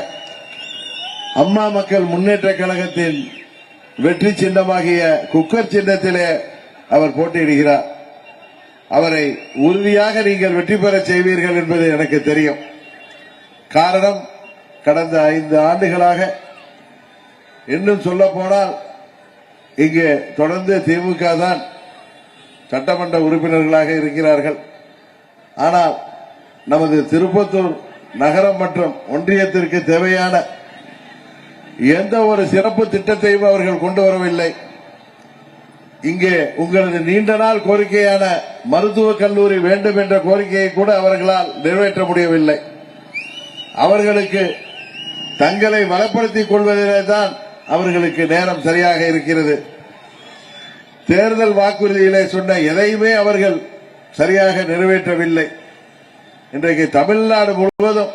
அம்மா மக்கள் முன்னேற்ற கழகத்தின் வெற்றி சின்னமாகிய குக்கர் சின்னத்திலே அவர் போட்டியிடுகிறார். அவரை உறுதியாக நீங்கள் வெற்றி பெற செய்வீர்கள் என்பது எனக்கு தெரியும். காரணம், கடந்த 5 ஆண்டுகளாக, இன்னும் சொல்ல போனால் இங்கே தொடர்ந்து திமுக தான் சட்டமன்ற உறுப்பினர்களாக இருக்கிறார்கள். ஆனால் நமது திருப்பத்தூர் நகரம் மற்றும் ஒன்றியத்திற்கு தேவையான எந்த ஒரு சிறப்பு திட்டத்தையும் அவர்கள் கொண்டு வரவில்லை. இங்கே உங்களது நீண்ட நாள் கோரிக்கையான மருத்துவக் கல்லூரி வேண்டும் என்ற கோரிக்கையை கூட அவர்களால் நிறைவேற்ற முடியவில்லை. அவர்களுக்கு தங்களை வளப்படுத்திக் கொள்வதிலே தான் அவர்களுக்கு நேரம் சரியாக இருக்கிறது. தேர்தல் வாக்குறுதியிலே சொன்ன எதையுமே அவர்கள் சரியாக நிறைவேற்றவில்லை. இன்றைக்கு தமிழ்நாடு முழுவதும்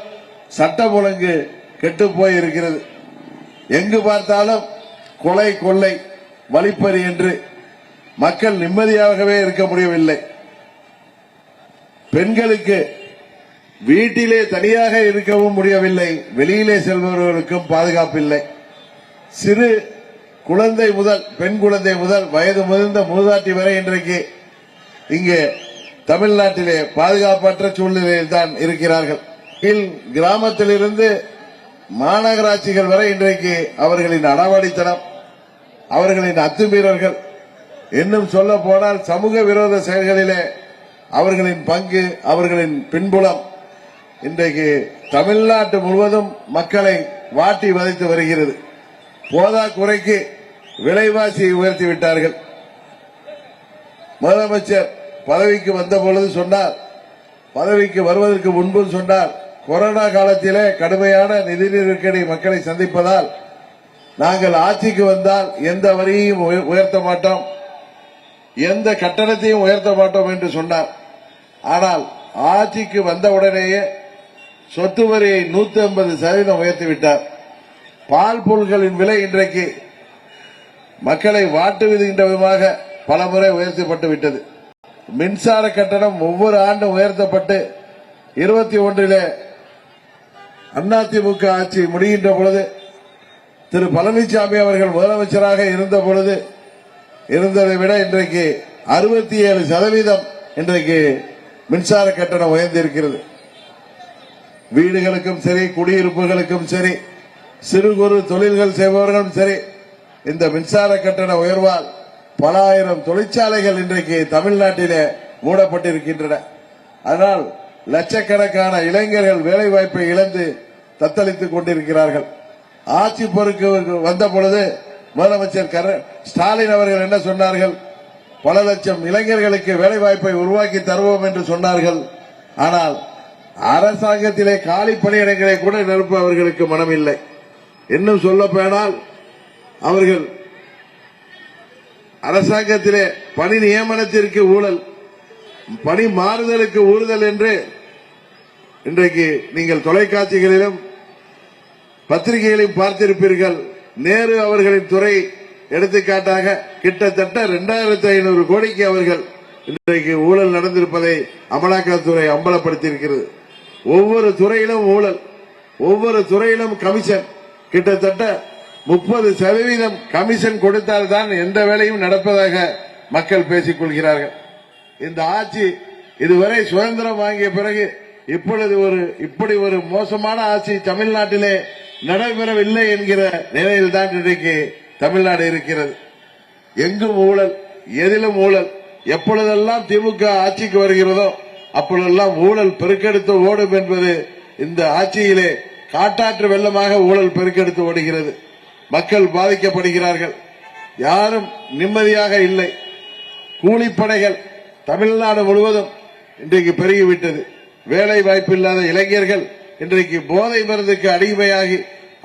சட்டம் ஒழுங்கு கெட்டுப்போய் இருக்கிறது. எங்கு பார்த்தாலும் கொலை, கொள்ளை, வழிப்பறி என்று மக்கள் நிம்மதியாகவே இருக்க முடியவில்லை. பெண்களுக்கு வீட்டிலே தனியாக இருக்கவும் முடியவில்லை, வெளியிலே செல்பவர்களுக்கும் பாதுகாப்பில்லை. சிறு குழந்தை முதல், பெண் குழந்தை முதல் வயது முதிர்ந்த மூதாட்டி வரை இன்றைக்கு இங்கே தமிழ்நாட்டிலே பாதுகாப்பற்ற சூழ்நிலையில் தான் இருக்கிறார்கள். கீழ் கிராமத்திலிருந்து மாநகராட்சிகள் வரை இன்றைக்கு அவர்களின் அடாவடித்தனம், அவர்களின் அத்துமீறல்கள், இன்னும் சொல்ல போனால் சமூக விரோத செயல்களிலே அவர்களின் பங்கு, அவர்களின் பின்புலம் இன்றைக்கு தமிழ்நாட்டு முழுவதும் மக்களை வாட்டி வதைத்து வருகிறது. போதா குறைக்கு விலைவாசியை உயர்த்திவிட்டார்கள். முதலமைச்சர் பதவிக்கு வந்த பொழுது சொன்னார், பதவிக்கு வருவதற்கு முன்பு சொன்னார், கொரோனா காலத்திலே கடுமையான நிதி நெருக்கடி மக்களை சந்திப்பதால் நாங்கள் ஆட்சிக்கு வந்தால் எந்த வரியையும் உயர்த்த மாட்டோம், எந்த கட்டணத்தையும் உயர்த்த மாட்டோம் என்று சொன்னார். ஆனால் ஆட்சிக்கு வந்தவுடனேயே சொத்து வரியை 150% உயர்த்திவிட்டார். பால் பொருட்களின் விலை இன்றைக்கு மக்களை வாட்டு விடுகின்ற விதமாக பலமுறை உயர்த்தப்பட்டு விட்டது. மின்சார கட்டணம் ஒவ்வொரு ஆண்டும் உயர்த்தப்பட்டு 21 அதிமுக ஆட்சி முடிகின்ற பொழுது திரு பழனிசாமி அவர்கள் முதலமைச்சராக இருந்த பொழுது இருந்ததை விட இன்றைக்கு 67% இன்றைக்கு மின்சார கட்டணம் உயர்ந்திருக்கிறது. வீடுகளுக்கும் சரி, குடியிருப்புகளுக்கும் சரி, சிறு குறு தொழில்கள் செய்பவர்களும் சரி, இந்த மின்சார கட்டண உயர்வால் பல ஆயிரம் தொழிற்சாலைகள் இன்றைக்கு தமிழ்நாட்டிலே மூடப்பட்டிருக்கின்றன. அதனால் லட்சக்கணக்கான இளைஞர்கள் வேலை வாய்ப்பை இழந்து தத்தளித்துக் கொண்டிருக்கிறார்கள். ஆட்சி பொறுப்பு வந்த பொழுது முதலமைச்சர் ஸ்டாலின் அவர்கள் என்ன சொன்னார்கள்? பல லட்சம் இளைஞர்களுக்கு வேலை வாய்ப்பை உருவாக்கி தருவோம் என்று சொன்னார்கள். ஆனால் அரசாங்கத்திலே காலி பணியிடங்களை கூட நிரப்ப அவர்களுக்கு மனமில்லை. இன்னும் சொல்ல போனால் அவர்கள் அரசாங்கத்திலே பணி நியமனத்திற்கு ஊழல், பணி மாறுதலுக்கு ஊறுதல் என்று இன்றைக்கு நீங்கள் தொலைக்காட்சிகளிலும் பத்திரிகைகளையும் பார்த்திருப்பீர்கள். நேரு அவர்களின் துறை எடுத்துக்காட்டாக கிட்டத்தட்ட 2500 கோடிக்கு அவர்கள் இன்றைக்கு ஊழல் நடந்திருப்பதை அமலாக்கத்துறை அம்பலப்படுத்தியிருக்கிறது. ஒவ்வொரு துறையிலும் ஊழல், ஒவ்வொரு துறையிலும் கமிஷன், கிட்டத்தட்ட 30% கமிஷன் கொடுத்தால்தான் எந்த வேலையும் நடப்பதாக மக்கள் பேசிக் கொள்கிறார்கள். இந்த ஆட்சி இதுவரை சுதந்திரம் வாங்கிய பிறகு இப்படி ஒரு மோசமான ஆட்சி தமிழ்நாட்டிலே நடைபெறவில்லை என்கிற நிலையில்தான் இன்றைக்கு தமிழ்நாடு இருக்கிறது. எங்கும் ஊழல், எதிலும் ஊழல். எப்பொழுதெல்லாம் திமுக ஆட்சிக்கு வருகிறதோ அப்பொழுதெல்லாம் ஊழல் பெருக்கெடுத்து ஓடும் என்பது இந்த ஆட்சியிலே காட்டாற்று வெள்ளமாக ஊழல் பெருக்கெடுத்து ஓடுகிறது. மக்கள் பாதிக்கப்படுகிறார்கள். யாரும் நிம்மதியாக இல்லை. கூலிப்படைகள் தமிழ்நாடு முழுவதும் இன்றைக்கு பெருகிவிட்டது. வேலை வாய்ப்பில்லாத இளைஞர்கள் இன்றைக்கு போதை மருந்துக்கு அடிமையாகி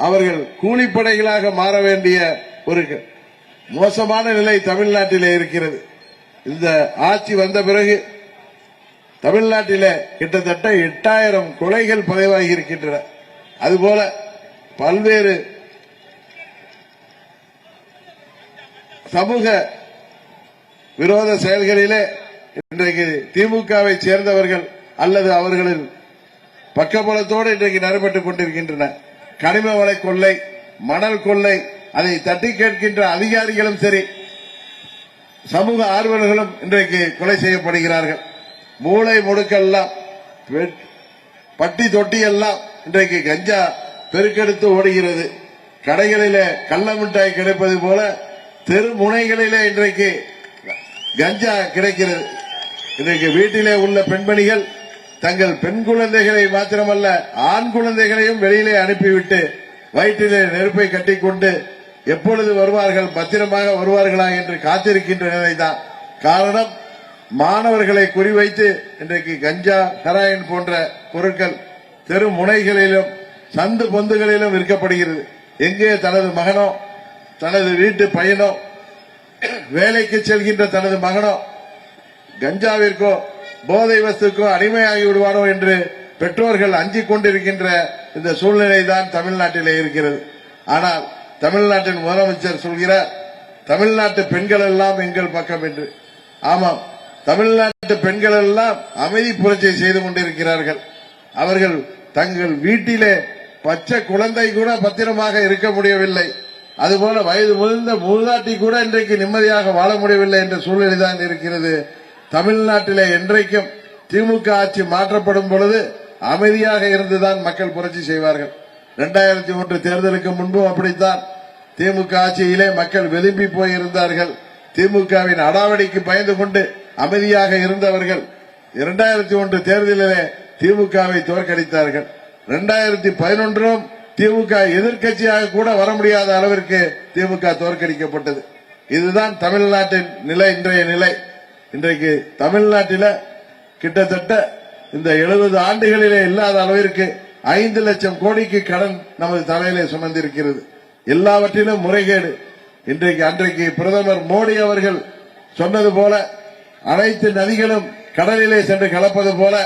அவர்கள் கூலிப்படைகளாக மாற வேண்டிய ஒரு மோசமான நிலை தமிழ்நாட்டிலே இருக்கிறது. இந்த ஆட்சி வந்த பிறகு தமிழ்நாட்டிலே கிட்டத்தட்ட 8000 கொலைகள் பதிவாகி இருக்கின்றன. அதுபோல பல்வேறு சமூக விரோத செயல்களிலே இன்றைக்கு திமுகவை சேர்ந்தவர்கள் அல்லது அவர்களின் பக்கபலத்தோடு இன்றைக்கு நடைபெற்றுக் கொண்டிருக்கின்றன. கனிம வள கொள்ளை, மணல் கொள்ளை, அதை தட்டி கேட்கின்ற அதிகாரிகளும் சரி, சமூக ஆர்வலர்களும் இன்றைக்கு கொலை செய்யப்படுகிறார்கள். மூளை முடுக்கெல்லாம், பட்டி தொட்டி எல்லாம் இன்றைக்கு கஞ்சா பெருக்கெடுத்து ஓடுகிறது. கடைகளிலே கள்ள மிட்டாய் கிடைப்பது போல தெரு முனைகளிலே இன்றைக்கு கஞ்சா கிடைக்கிறது. இன்றைக்கு வீட்டிலே உள்ள பெண்மணிகள் தங்கள் பெண் குழந்தைகளை மாத்திரமல்ல ஆண் குழந்தைகளையும் வெளியிலே அனுப்பிவிட்டு வயிற்றிலே நெருப்பை கட்டிக்கொண்டு எப்பொழுது வருவார்கள், பத்திரமாக வருவார்களா என்று காத்திருக்கின்ற நிலைதான். காரணம், மாணவர்களை குறிவைத்து இன்றைக்கு கஞ்சா, ஹெராயின் போன்ற பொருட்கள் தெரு முனைகளிலும் சந்து பொந்துகளிலும் விற்கப்படுகிறது. எங்கே தனது மகனோ, தனது வீட்டு பையனோ, வேலைக்கு செல்கின்ற தனது மகனோ கஞ்சாவிற்கோ போதை வஸ்துக்கோ அடிமையாகி விடுவாரோ என்று பெற்றோர்கள் அஞ்சிக் கொண்டிருக்கின்ற இந்த சூழ்நிலை தான் தமிழ்நாட்டிலே இருக்கிறது. ஆனால் தமிழ்நாட்டின் முதலமைச்சர் சொல்கிறார், தமிழ்நாட்டு பெண்கள் எல்லாம் எங்கள் பக்கம் என்று. ஆமாம், தமிழ்நாட்டு பெண்கள் எல்லாம் அமைதி புரட்சியை செய்து கொண்டிருக்கிறார்கள். அவர்கள் தங்கள் வீட்டிலே பச்சை குழந்தை கூட பத்திரமாக இருக்க முடியவில்லை. அதுபோல வயது முதிர்ந்த மூதாட்டி கூட இன்றைக்கு நிம்மதியாக வாழ முடியவில்லை என்ற சூழ்நிலை தான் இருக்கிறது தமிழ்நாட்டிலே என்றைக்கும் திமுக ஆட்சி மாற்றப்படும் பொழுது அமைதியாக இருந்துதான் மக்கள் புரட்சி செய்வார்கள். 2003 தேர்தலுக்கு முன்பும் அப்படித்தான். திமுக ஆட்சியிலே மக்கள் வெதும்பி போயிருந்தார்கள். திமுகவின் அடாவடிக்கு பயந்து கொண்டு அமைதியாக இருந்தவர்கள் 2001 தேர்தலிலே திமுகவை தோற்கடித்தார்கள். 2011 திமுக எதிர்க்கட்சியாக கூட வர முடியாத அளவிற்கு திமுக தோற்கடிக்கப்பட்டது. இதுதான் தமிழ்நாட்டின் நிலை, இன்றைய நிலை. இன்றைக்கு தமிழ்நாட்டில் கிட்டத்தட்ட இந்த 70 ஆண்டுகளிலே இல்லாத அளவிற்கு 5 லட்சம் கோடிக்கு கடன் நமது தலையிலே சுமந்திருக்கிறது. எல்லாவற்றிலும் முறைகேடு. அன்றைக்கு பிரதமர் மோடி அவர்கள் சொன்னது போல அனைத்து நதிகளும் கடலிலே சென்று கலப்பது போல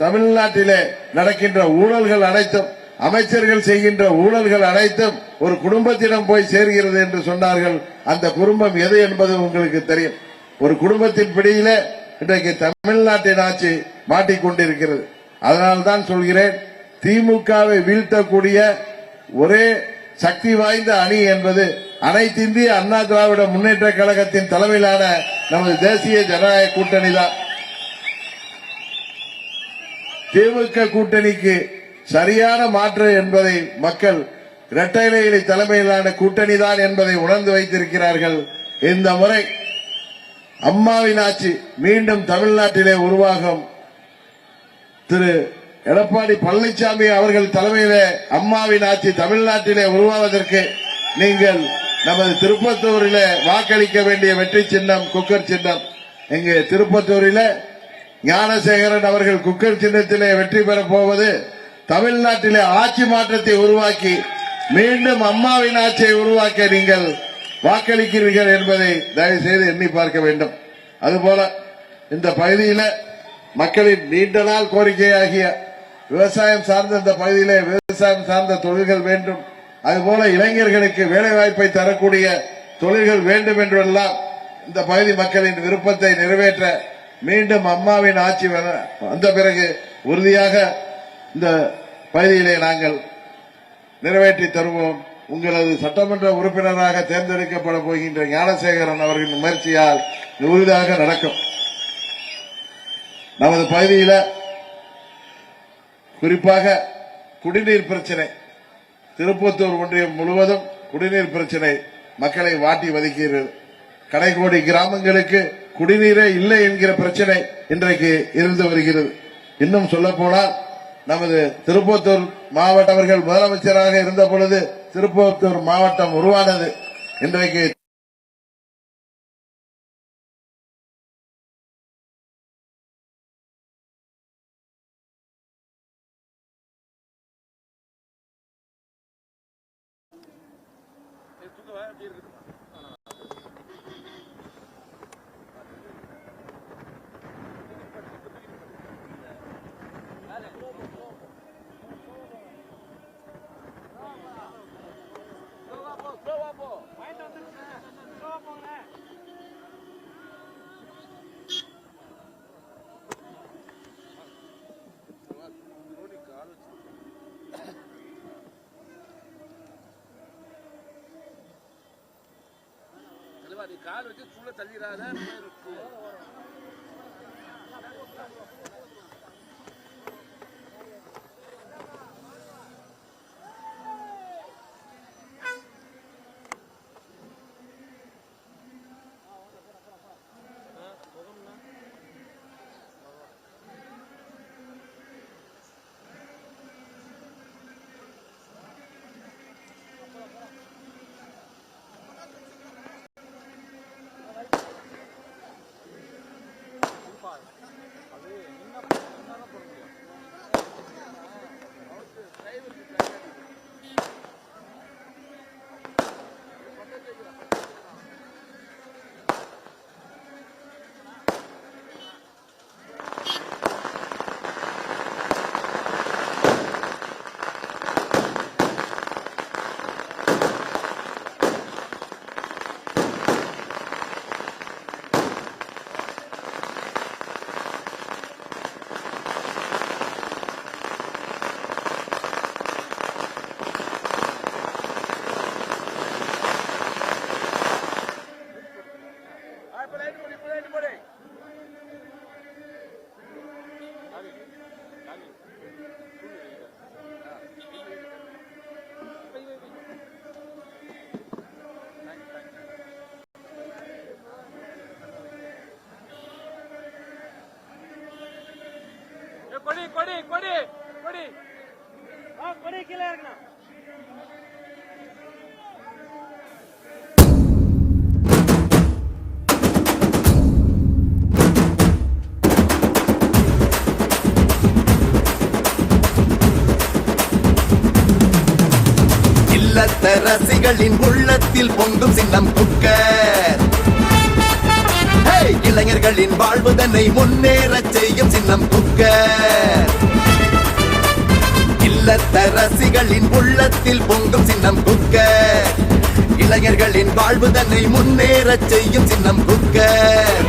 தமிழ்நாட்டிலே நடக்கின்ற ஊழல்கள் அனைத்தும், அமைச்சர்கள் செய்கின்ற ஊழல்கள் அனைத்தும் ஒரு குடும்பத்திடம் போய் சேர்கிறது என்று சொன்னார்கள். அந்த குடும்பம் எது என்பது உங்களுக்கு தெரியும். ஒரு குடும்பத்தின் பிடியிலே இன்றைக்கு தமிழ்நாட்டின் ஆட்சி மாட்டிக்கொண்டிருக்கிறது. அதனால்தான் சொல்கிறேன், திமுகவை வீழ்த்தக்கூடிய ஒரே சக்தி வாய்ந்த அணி என்பது அனைத்து இந்திய அண்ணா திராவிட முன்னேற்ற கழகத்தின் தலைமையிலான நமது தேசிய ஜனநாயக கூட்டணி தான். திமுக கூட்டணிக்கு சரியான மாற்று என்பதை மக்கள் இரட்டை இலை தலைமையிலான கூட்டணி தான் என்பதை உணர்ந்து வைத்திருக்கிறார்கள். இந்த முறை அம்மாவின் ஆட்சி மீண்டும் தமிழ்நாட்டிலே உருவாகும். திரு எடப்பாடி பழனிசாமி அவர்கள் தலைமையிலே அம்மாவின் ஆட்சி தமிழ்நாட்டிலே உருவாவதற்கு நீங்கள் நமது திருப்பத்தூரிலே வாக்களிக்க வேண்டிய வெற்றி சின்னம் குக்கர் சின்னம். இங்கு திருப்பத்தூரிலே ஞானசேகரன் அவர்கள் குக்கர் சின்னத்திலே வெற்றி பெறப் போவது தமிழ்நாட்டிலே ஆட்சி மாற்றத்தை உருவாக்கி மீண்டும் அம்மாவின் ஆட்சியை உருவாக்க நீங்கள் வாக்களிக்கிறீர்கள் என்பதை தயவு செய்து எண்ணி பார்க்க வேண்டும். அதுபோல இந்த பகுதியில் மக்களின் நீண்ட நாள் கோரிக்கையாகிய விவசாயம் சார்ந்த இந்த பகுதியிலே விவசாயம் சார்ந்த தொழில்கள் வேண்டும், அதுபோல இளைஞர்களுக்கு வேலைவாய்ப்பை தரக்கூடிய தொழில்கள் வேண்டும் என்றெல்லாம் இந்த பகுதி மக்களின் விருப்பத்தை நிறைவேற்ற மீண்டும் அம்மாவின் ஆட்சி வந்த பிறகு உறுதியாக இந்த பகுதியிலே நாங்கள் நிறைவேற்றி தருவோம். உங்களது சட்டமன்ற உறுப்பினராக தேர்ந்தெடுக்கப்பட போகின்ற ஞானசேகரன் அவர்களின் முயற்சியால் உறுதியாக நடக்கும். நமது பகுதியில் குறிப்பாக குடிநீர் பிரச்சனை, திருப்பத்தூர் ஒன்றியம் முழுவதும் குடிநீர் பிரச்சனை மக்களை வாட்டி வதைக்கிறது. கடைக்கோடி கிராமங்களுக்கு குடிநீரே இல்லை என்கிற பிரச்சனை இன்றைக்கு இருந்து வருகிறது. இன்னும் சொல்ல போனால் நமது திருப்பத்தூர் மாவட்ட அவர்கள் முதலமைச்சராக இருந்த பொழுது திருப்பத்தூர் மாவட்டம் உருவானது. இன்றைக்கு கால் வச்சு சுள்ள தள்ளிடாத. கொடி கொடி கொடி கொடி கொடி கீழே இருக்கணும். இல்லத்தரசிகளின் உள்ளத்தில் பொங்கும் சின்னம் குக்கர். இளைஞர்களின் வாழ்வுதனை முன்னேறச் செய்யும் சின்னம் குக்கர். இல்லத்தரசிகளின் உள்ளத்தில் பொங்கும் சின்னம் குக்கர். இளைஞர்களின் வாழ்வுதனை முன்னேறச் செய்யும் சின்னம் குக்கர்.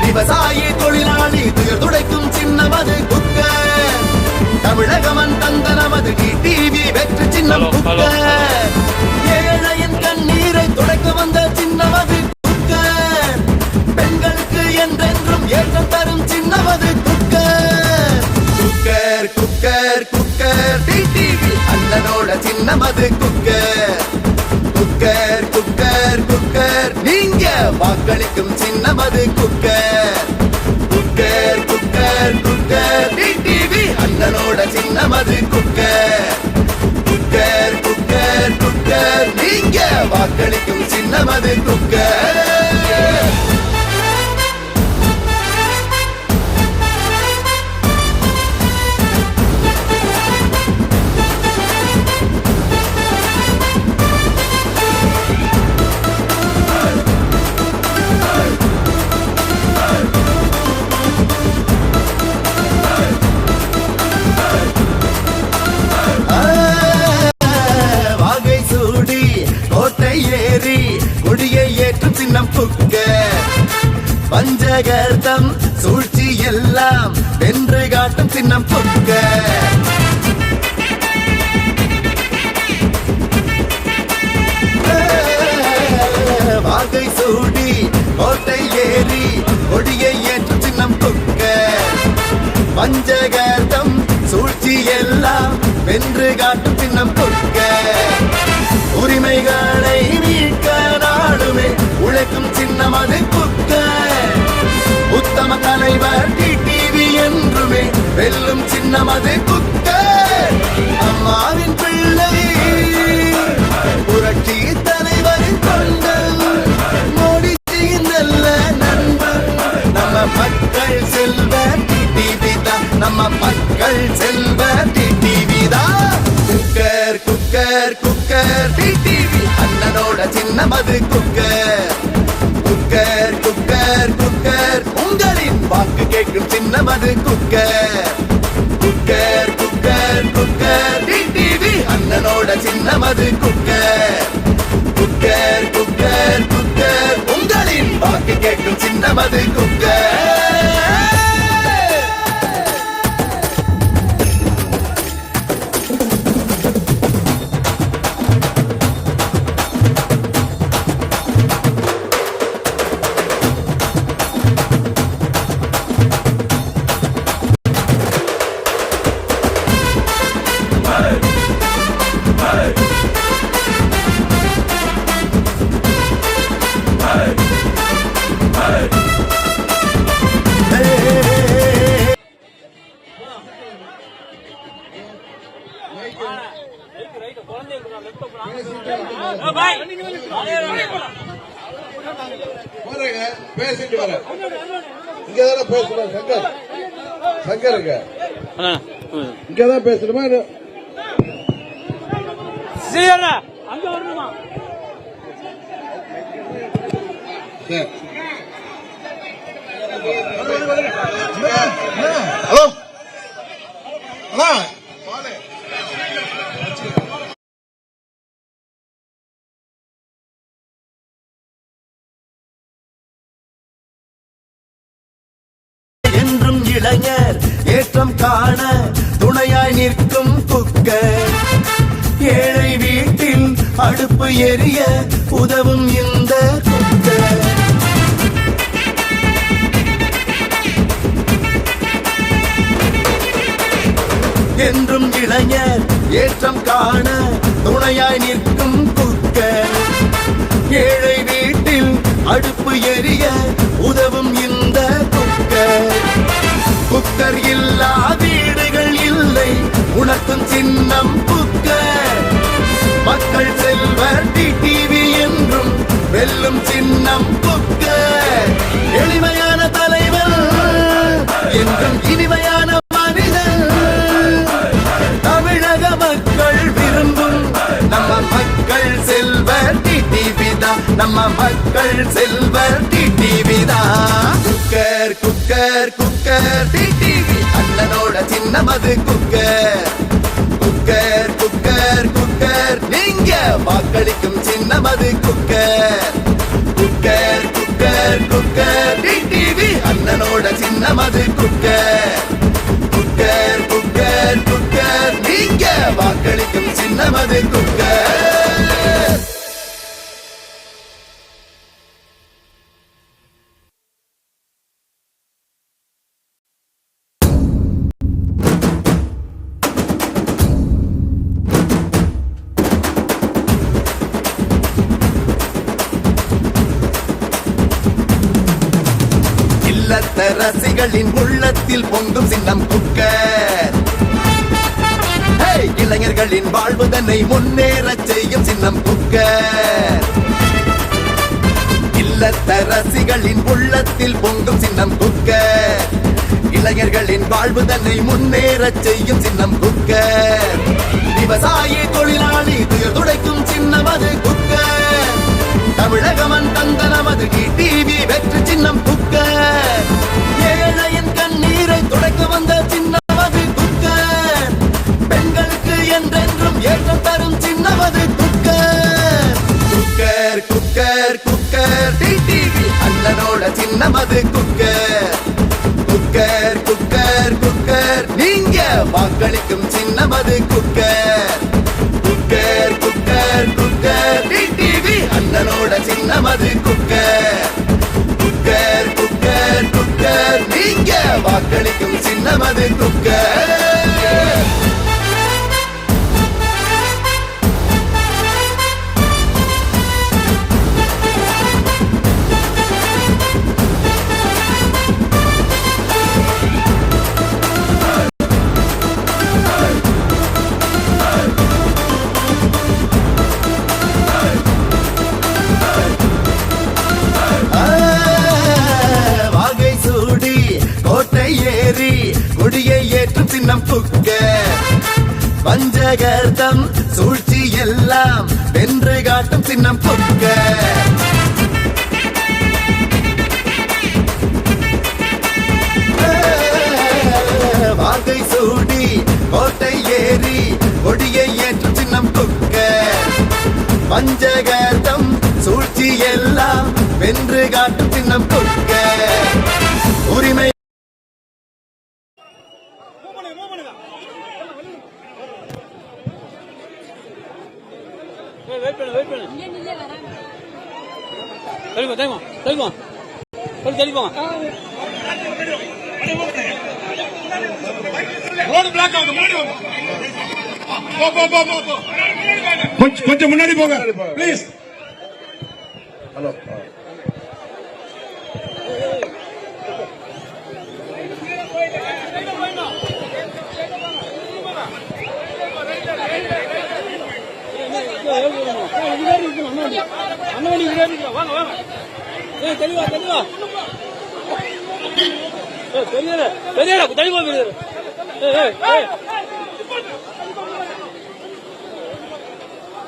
விவசாயி தொழிலாளி துயர் துடைக்கும் சின்னம் அது குக்கர். தமிழகமன் தந்த நமது டிவி வெற்றி சின்னம் குக்கர். ஏழையின் கண்ணீரை துடைக்க வந்த சின்னம் அது குக்கர். பெண்களுக்கு என்றென்றும் ஏற்றம் தரும் சின்னம் அது cooker. Cooker cooker cooker TV அண்ணனோட சின்னம் அது குக்கர். குக்கர் குக்கர் குக்கர் நீங்க வாக்களிக்கும் சின்னம் அது cooker. Cooker cooker cooker TV அண்ணனோட சின்னம் அது குக்கர். குக்கர் குக்கர் குக்கர் நீங்க வாக்களிக்கும் சின்னம் அது குக்கர். வாகை சூடி கோட்டை ஏறி கொடியை ஏற்றும் சின்னம் குக்கர். பஞ்சகர்த்தம் சூழ்ச்சி எல்லாம் வென்று காட்டும் சின்னம் குக்கர். வாகை சூடி கோட்டை ஏறி கொடியை ஏற்றும் சின்னம் குக்கர். பஞ்சகர்த்தம் சூழ்ச்சி எல்லாம் வென்று காட்டும் சின்னம் குக்கர். உரிமைகளை மீட்க நாடுமே உழைக்கும் சின்னம் அது குக்கர். உத்தம தலைவர் டிவி என்றுமே வெல்லும் சின்னம் அது குக்கர். அம்மாவின் பிள்ளை புரட்சி தலைவரின் தொண்டன் மோடிஜியின் நல்ல நண்பன் நம்ம மக்கள் செல்வர் டிவி தான். நம்ம மக்கள் செல்வர் டிவி தான். குக்கர் குக்கர் குக்கர் டிவி அண்ணனோட சின்னம் அது குக்கர். குக்கர் குக்கர் குக்கர் உங்களின் வாக்கு கேட்கும் சின்னம் அது cooker. Cooker cooker cooker TV அண்ணனோட சின்னம் அது குக்கர். குக்கர் குக்கர் குக்கர் உங்களின் வாக்கு கேட்கும் சின்னம் அது குக்கர். போறேங்க, பேசிட்டு வரேன். இங்கதானே பேசணும். சங்கர் சங்கருங்க இங்கதான் பேசணுமா? அங்க வரணுமா? ஹலோ அண்ணா என்றும் இளைஞர் ஏற்றம் காண துணையாய் நிற்கும் குக்கர். ஏழை வீட்டில் அடுப்பு எரிய உதவும் இந்த குக்கர். என்றும் இளைஞர் ஏற்றம் காண துணையாய் நிற்கும் குக்கர். ஏழை வீட்டில் அடுப்பு எரிய உதவும் இந்த குக்கர். குக்கர் இல்லா வீடு உணர்த்தும் சின்னம் குக்கர். மக்கள் செல்வர் டிடிவி என்றும் வெல்லும் சின்னம் குக்கர். எளிமையான தலைவர் என்றும் இனிமையான மனிதன். தமிழக மக்கள் விரும்பும் நம்ம மக்கள் செல்வர் டிடிவி தான். நம்ம மக்கள் செல்வர் டிடிவி தான். குக்கர் குக்கர் குக்கர் டிடிவி அண்ணனோட சின்னம் அது குக்கர். குக்கர் குக்கர் குக்கர் நீங்க வாக்களிக்கும் சின்னம் அது cooker. Cooker cooker cooker TTV அண்ணனோட சின்னம் அது குக்கர். குக்கர் குக்கர் குக்கர் நீங்க வாக்களிக்கும் சின்னம் அது குக்கர். ரசிகளின் உள்ளத்தில் பொங்கும் சின்னம் குக்கர். இளைஞர்களின் வாழ்வுதனை முன்னேறச் செய்யும் சின்னம் குக்கர். இல்லத்த ரசிகளின் உள்ளத்தில் பொங்கும் சின்னம் குக்கர். இளைஞர்களின் வாழ்வுதனை முன்னேறச் செய்யும் சின்னம் குக்கர். விவசாயி தொழிலாளி துயர் துடைக்கும் சின்னம் அது குக்கர். தமிழகமன் தந்த நமது டிடிவி வெற்றி சின்னம் குக்கர். ஏழையின் கண்ணீரை துடைக்க வந்த சின்னம் அது குக்கர். பெண்களுக்கு என்றென்றும் ஏற்றம் தரும் சின்னம் அது cooker. Cooker cooker cooker TTV அண்ணனோட சின்னம் அது குக்கர். குக்கர் குக்கர் குக்கர் நீங்க வாக்களிக்கும் சின்னம் அது cooker. Cooker cooker cooker TTV அண்ணனோட சின்னம் அது குக்கர். குக்கர் குக்கர் குக்கர் நீங்க வாக்களிக்கும் சின்னம் அது குக்கர். கொடியை ஏற்றும் சின்னம் குக்கர். பஞ்சகர்தம் சூழ்ச்சி எல்லாம் வென்று காட்டும் சின்னம் குக்கர். வாகை சூடி கோட்டை ஏறி கொடியை ஏற்றும் சின்னம் குக்கர். பஞ்சகர்தம் சூழ்ச்சி எல்லாம் வென்று காட்டும் சின்னம் குக்கர். உரிமை வெயிட் பண்ணு தெளிவா தெளிவா தெளிவா கொஞ்சம் தெளிவா. கொஞ்சம் முன்னாடி போங்க ப்ளீஸ். ஹலோ தெளிவா தெளிவா தெரியல தெளிவா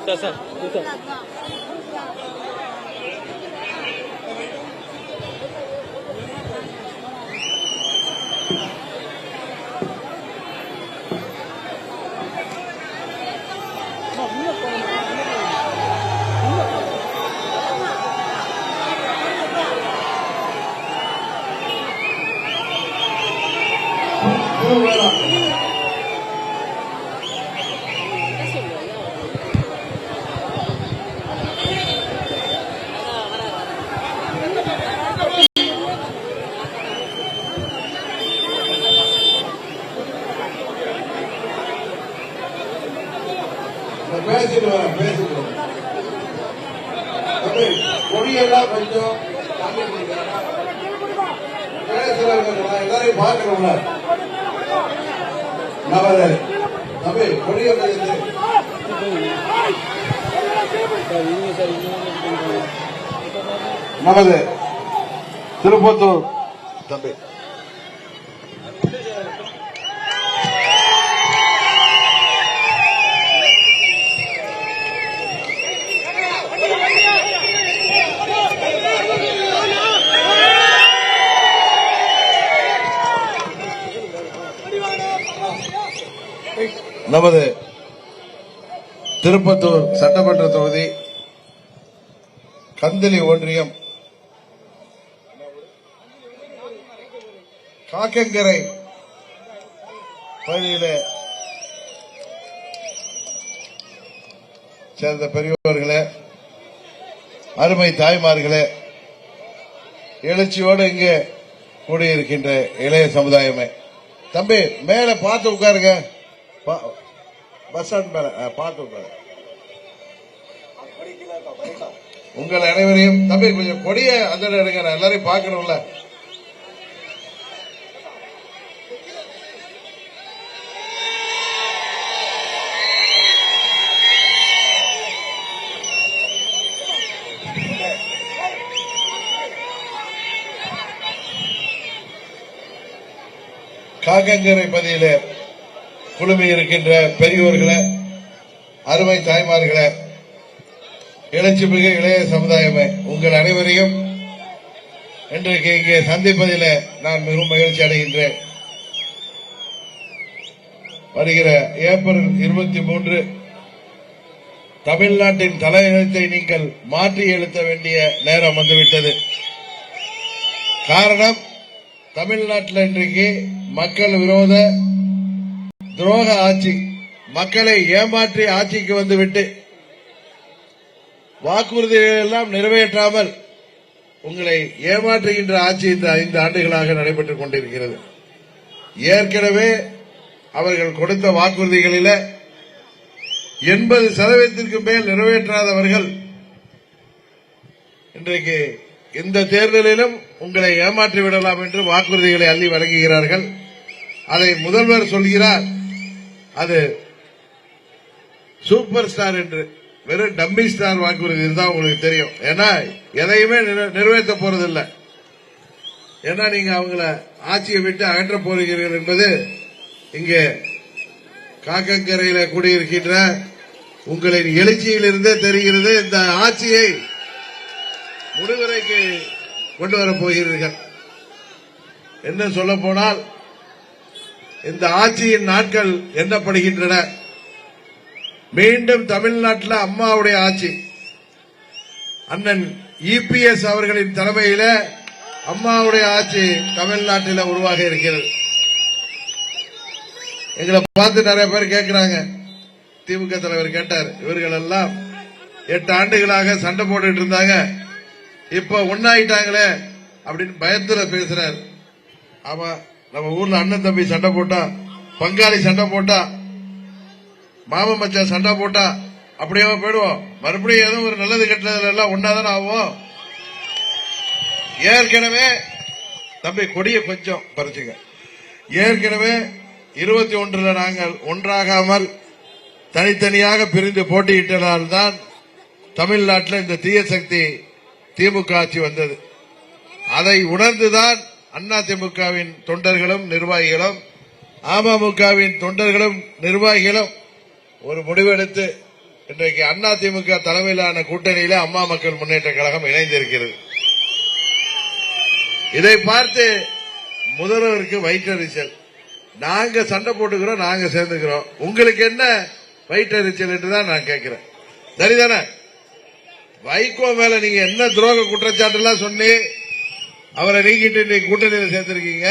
சார் சார் பேசிட்டு வரேன். கொடியெல்லாம் கொஞ்சம் எல்லாரையும் பார்க்கணும்ல. நமது தம்பி, கொடியை பிடித்து. நமது திருப்பத்தூர் தம்பி நமது திருப்பத்தூர் சட்டமன்ற தொகுதி கந்தளி ஒன்றியம் காக்கங்கரை பகுதியிலே சேர்ந்த பெரியவர்களே, அருமை தாய்மார்களே, எழுச்சியோடு இங்கே கூடியிருக்கின்ற இளைய சமுதாயமே, தம்பி மேல பார்த்து உட்காருங்க. பஸ் ஸ்டாண்ட் மேல பார்த்து உட்காரு. உங்கள் அனைவரையும் தம்பி கொஞ்சம் கொடிய அந்த எடுங்க, எல்லாரையும் பார்க்கணும்ல. காக்கங்கரை பகுதியிலே குழுமி இருக்கின்ற பெரியோர்களே, அருமை தாய்மார்களே, எழுச்சி மிகு இளைய சமுதாயமே, உங்கள் அனைவரையும் இன்றைக்கு இங்கே சந்திப்பதிலே நான் மிகவும் மகிழ்ச்சி அடைகின்றேன். வருகிற ஏப்ரல் 23 தமிழ்நாட்டின் தலையெழுத்தை நீங்கள் மாற்றி எழுத்த வேண்டிய நேரம் வந்துவிட்டது. காரணம், தமிழ்நாட்டில் இன்றைக்கு மக்கள் விரோத துரோக ஆட்சி, மக்களை ஏமாற்றி ஆட்சிக்கு வந்துவிட்டு வாக்குறுதிகள் எல்லாம் நிறைவேற்றாமல் உங்களை ஏமாற்றுகின்ற ஆட்சி இந்த 5 ஆண்டுகளாக நடைபெற்றுக் கொண்டிருக்கிறது. ஏற்கனவே அவர்கள் கொடுத்த வாக்குறுதிகளில் 80% மேல் நிறைவேற்றாதவர்கள் இன்றைக்கு இந்த தேர்தலிலும் உங்களை ஏமாற்றி விடலாம் என்று வாக்குறுதிகளை அள்ளி வழங்குகிறார்கள். அதை முதல்வர் சொல்கிறார், அது சூப்பர் ஸ்டார் என்று. வெறும் டம்மி ஸ்டார் வாக்குறுதி தான் உங்களுக்கு தெரியும். ஏன்னா எதையுமே நிறைவேற்ற போறதில்லை. ஏன்னா நீங்க அவங்கள ஆட்சியை விட்டு அகற்ற போகிறீர்கள் என்பது இங்கே காக்கங்கரையில கூடியிருக்கின்ற உங்களின் எழுச்சியிலிருந்தே தெரிகிறது. இந்த ஆட்சியை முடிவுரைக்கு கொண்டு வரப் போகிறீர்கள். என்ன சொல்ல போனால், இந்த ஆட்சியின் நாட்கள் எண்ணப்படுகின்றன. மீண்டும் தமிழ்நாட்டில் அம்மாவுடைய ஆட்சி, அண்ணன் இபிஎஸ் அவர்களின் தலைமையில அம்மாவுடைய ஆட்சி தமிழ்நாட்டில் உருவாக இருக்கிறது. எங்களை பார்த்து நிறைய பேர் கேட்கிறாங்க. திமுக தலைவர் கேட்டார், இவர்கள் எல்லாம் 8 ஆண்டுகளாக சண்டை போட்டுட்டு இருந்தாங்க, இப்ப ஒன்னாயிட்டாங்களே அப்படின்னு பயத்துல பேசுறாரு. ஆமா, நம்ம ஊர்ல அண்ணன் தம்பி சண்டை போட்டா, பங்காளி சண்டை போட்டா, மாம மச்சான் சண்டை போட்டா அப்படியே போயிடுவோம். மறுபடியும் ஏதோ ஒரு நல்லது கெட்டதுல எல்லாம் ஒன்னாதானே ஆகும். ஏற்கனவே தம்பி கொடிய கொஞ்சம் பறிச்சுங்க. ஏற்கனவே 21 நாங்கள் ஒன்றாகாமல் தனித்தனியாக பிரிந்து போட்டியிட்டதால்தான் தமிழ்நாட்டில் இந்த தீய சக்தி திமுக ஆட்சி வந்தது. அதை உணர்ந்துதான் அதிமுகவின் தொண்டர்களும் நிர்வாகிகளும் அமமுகவின் தொண்டர்களும் நிர்வாகிகளும் ஒரு முடிவெடுத்து இன்றைக்கு அதிமுக தலைமையிலான கூட்டணியில அம்மா மக்கள் முன்னேற்ற கழகம் இணைந்திருக்கிறது. இதை பார்த்து முதல்வருக்கு வயிற்றெரிச்சல். நாங்க சண்டை போட்டுக்கிறோம், நாங்க சேர்ந்துக்கிறோம், உங்களுக்கு என்ன வயிற்றெரிச்சல் என்றுதான் நான் கேட்கிறேன். சரிதானே? வைகோ மேல நீங்க என்ன துரோக குற்றச்சாட்டு எல்லாம் சொன்னி அவரை நீக்கிட்டு இன்னைக்கு கூட்டணியில் சேர்த்திருக்கீங்க.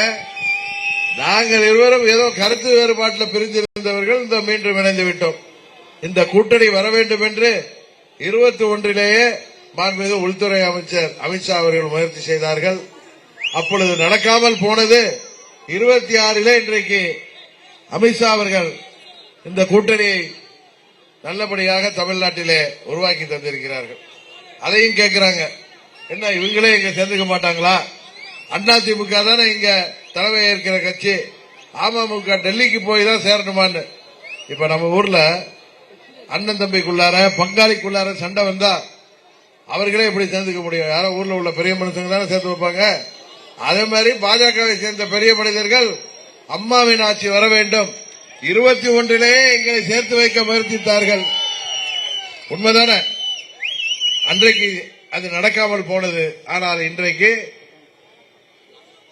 நாங்கள் இருவரும் ஏதோ கருத்து வேறுபாட்டில் பிரிந்திருந்தவர்கள் இந்த மீண்டும் இணைந்து விட்டோம். இந்த கூட்டணி வர வேண்டும் என்று 21 மாண்புமிகு உள்துறை அமைச்சர் அமித்ஷா அவர்கள் முயற்சி செய்தார்கள். அப்பொழுது நடக்காமல் போனது. 26 இன்றைக்கு அமித்ஷா அவர்கள் இந்த கூட்டணியை நல்லபடியாக தமிழ்நாட்டிலே உருவாக்கி தந்திருக்கிறார்கள். அதையும் கேட்கிறாங்க, என்ன இவங்களே இங்க சேர்ந்துக்க மாட்டாங்களா? அதிமுக தானே இங்க தலைமை ஏற்கிற கட்சி, அமமுக டெல்லிக்கு போய் தான் சேரணுமான்னு. இப்ப நம்ம ஊர்ல அண்ணன் தம்பிக்குள்ளார பங்காளிக்குள்ளார சண்டை வந்தா அவர்களே எப்படி சேர்ந்துக்க முடியும்? யாரோ ஊர்ல உள்ள பெரிய மனுஷங்க தானே சேர்த்து வைப்பாங்க. அதே மாதிரி பாஜகவை சேர்ந்த பெரிய மனிதர்கள் அம்மாவின் ஆட்சி வர வேண்டும், 21 எங்களை சேர்த்து வைக்க முயற்சித்தார்கள். உண்மைதானே? அன்றைக்கு அது நடக்காமல் போனது. ஆனால் இன்றைக்கு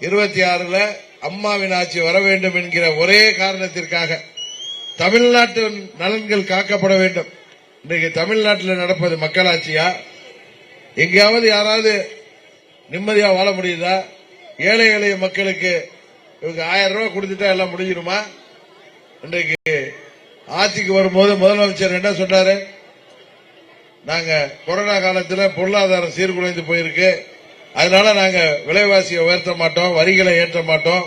26 அம்மாவின் ஆட்சி வர வேண்டும் என்கிற ஒரே காரணத்திற்காக தமிழ்நாட்டு நலன்கள் காக்கப்பட வேண்டும். இன்றைக்கு தமிழ்நாட்டில் நடப்பது மக்களாட்சியா? எங்கேயாவது யாராவது நிம்மதியா வாழ முடியுதா? ஏழை எளிய மக்களுக்கு இவங்க 1000 ரூபாய் கொடுத்துட்டா எல்லாம் முடிஞ்சிருமா? இன்றைக்கு ஆட்சிக்கு வரும்போது முதலமைச்சர் என்ன சொன்னாரு? நாங்க கொரோனா காலத்தில் பொருளாதாரம் சீர்குலைந்து போயிருக்கு, அதனால நாங்க விலைவாசியை உயர்த்த மாட்டோம், வரிகளை ஏற்ற மாட்டோம்,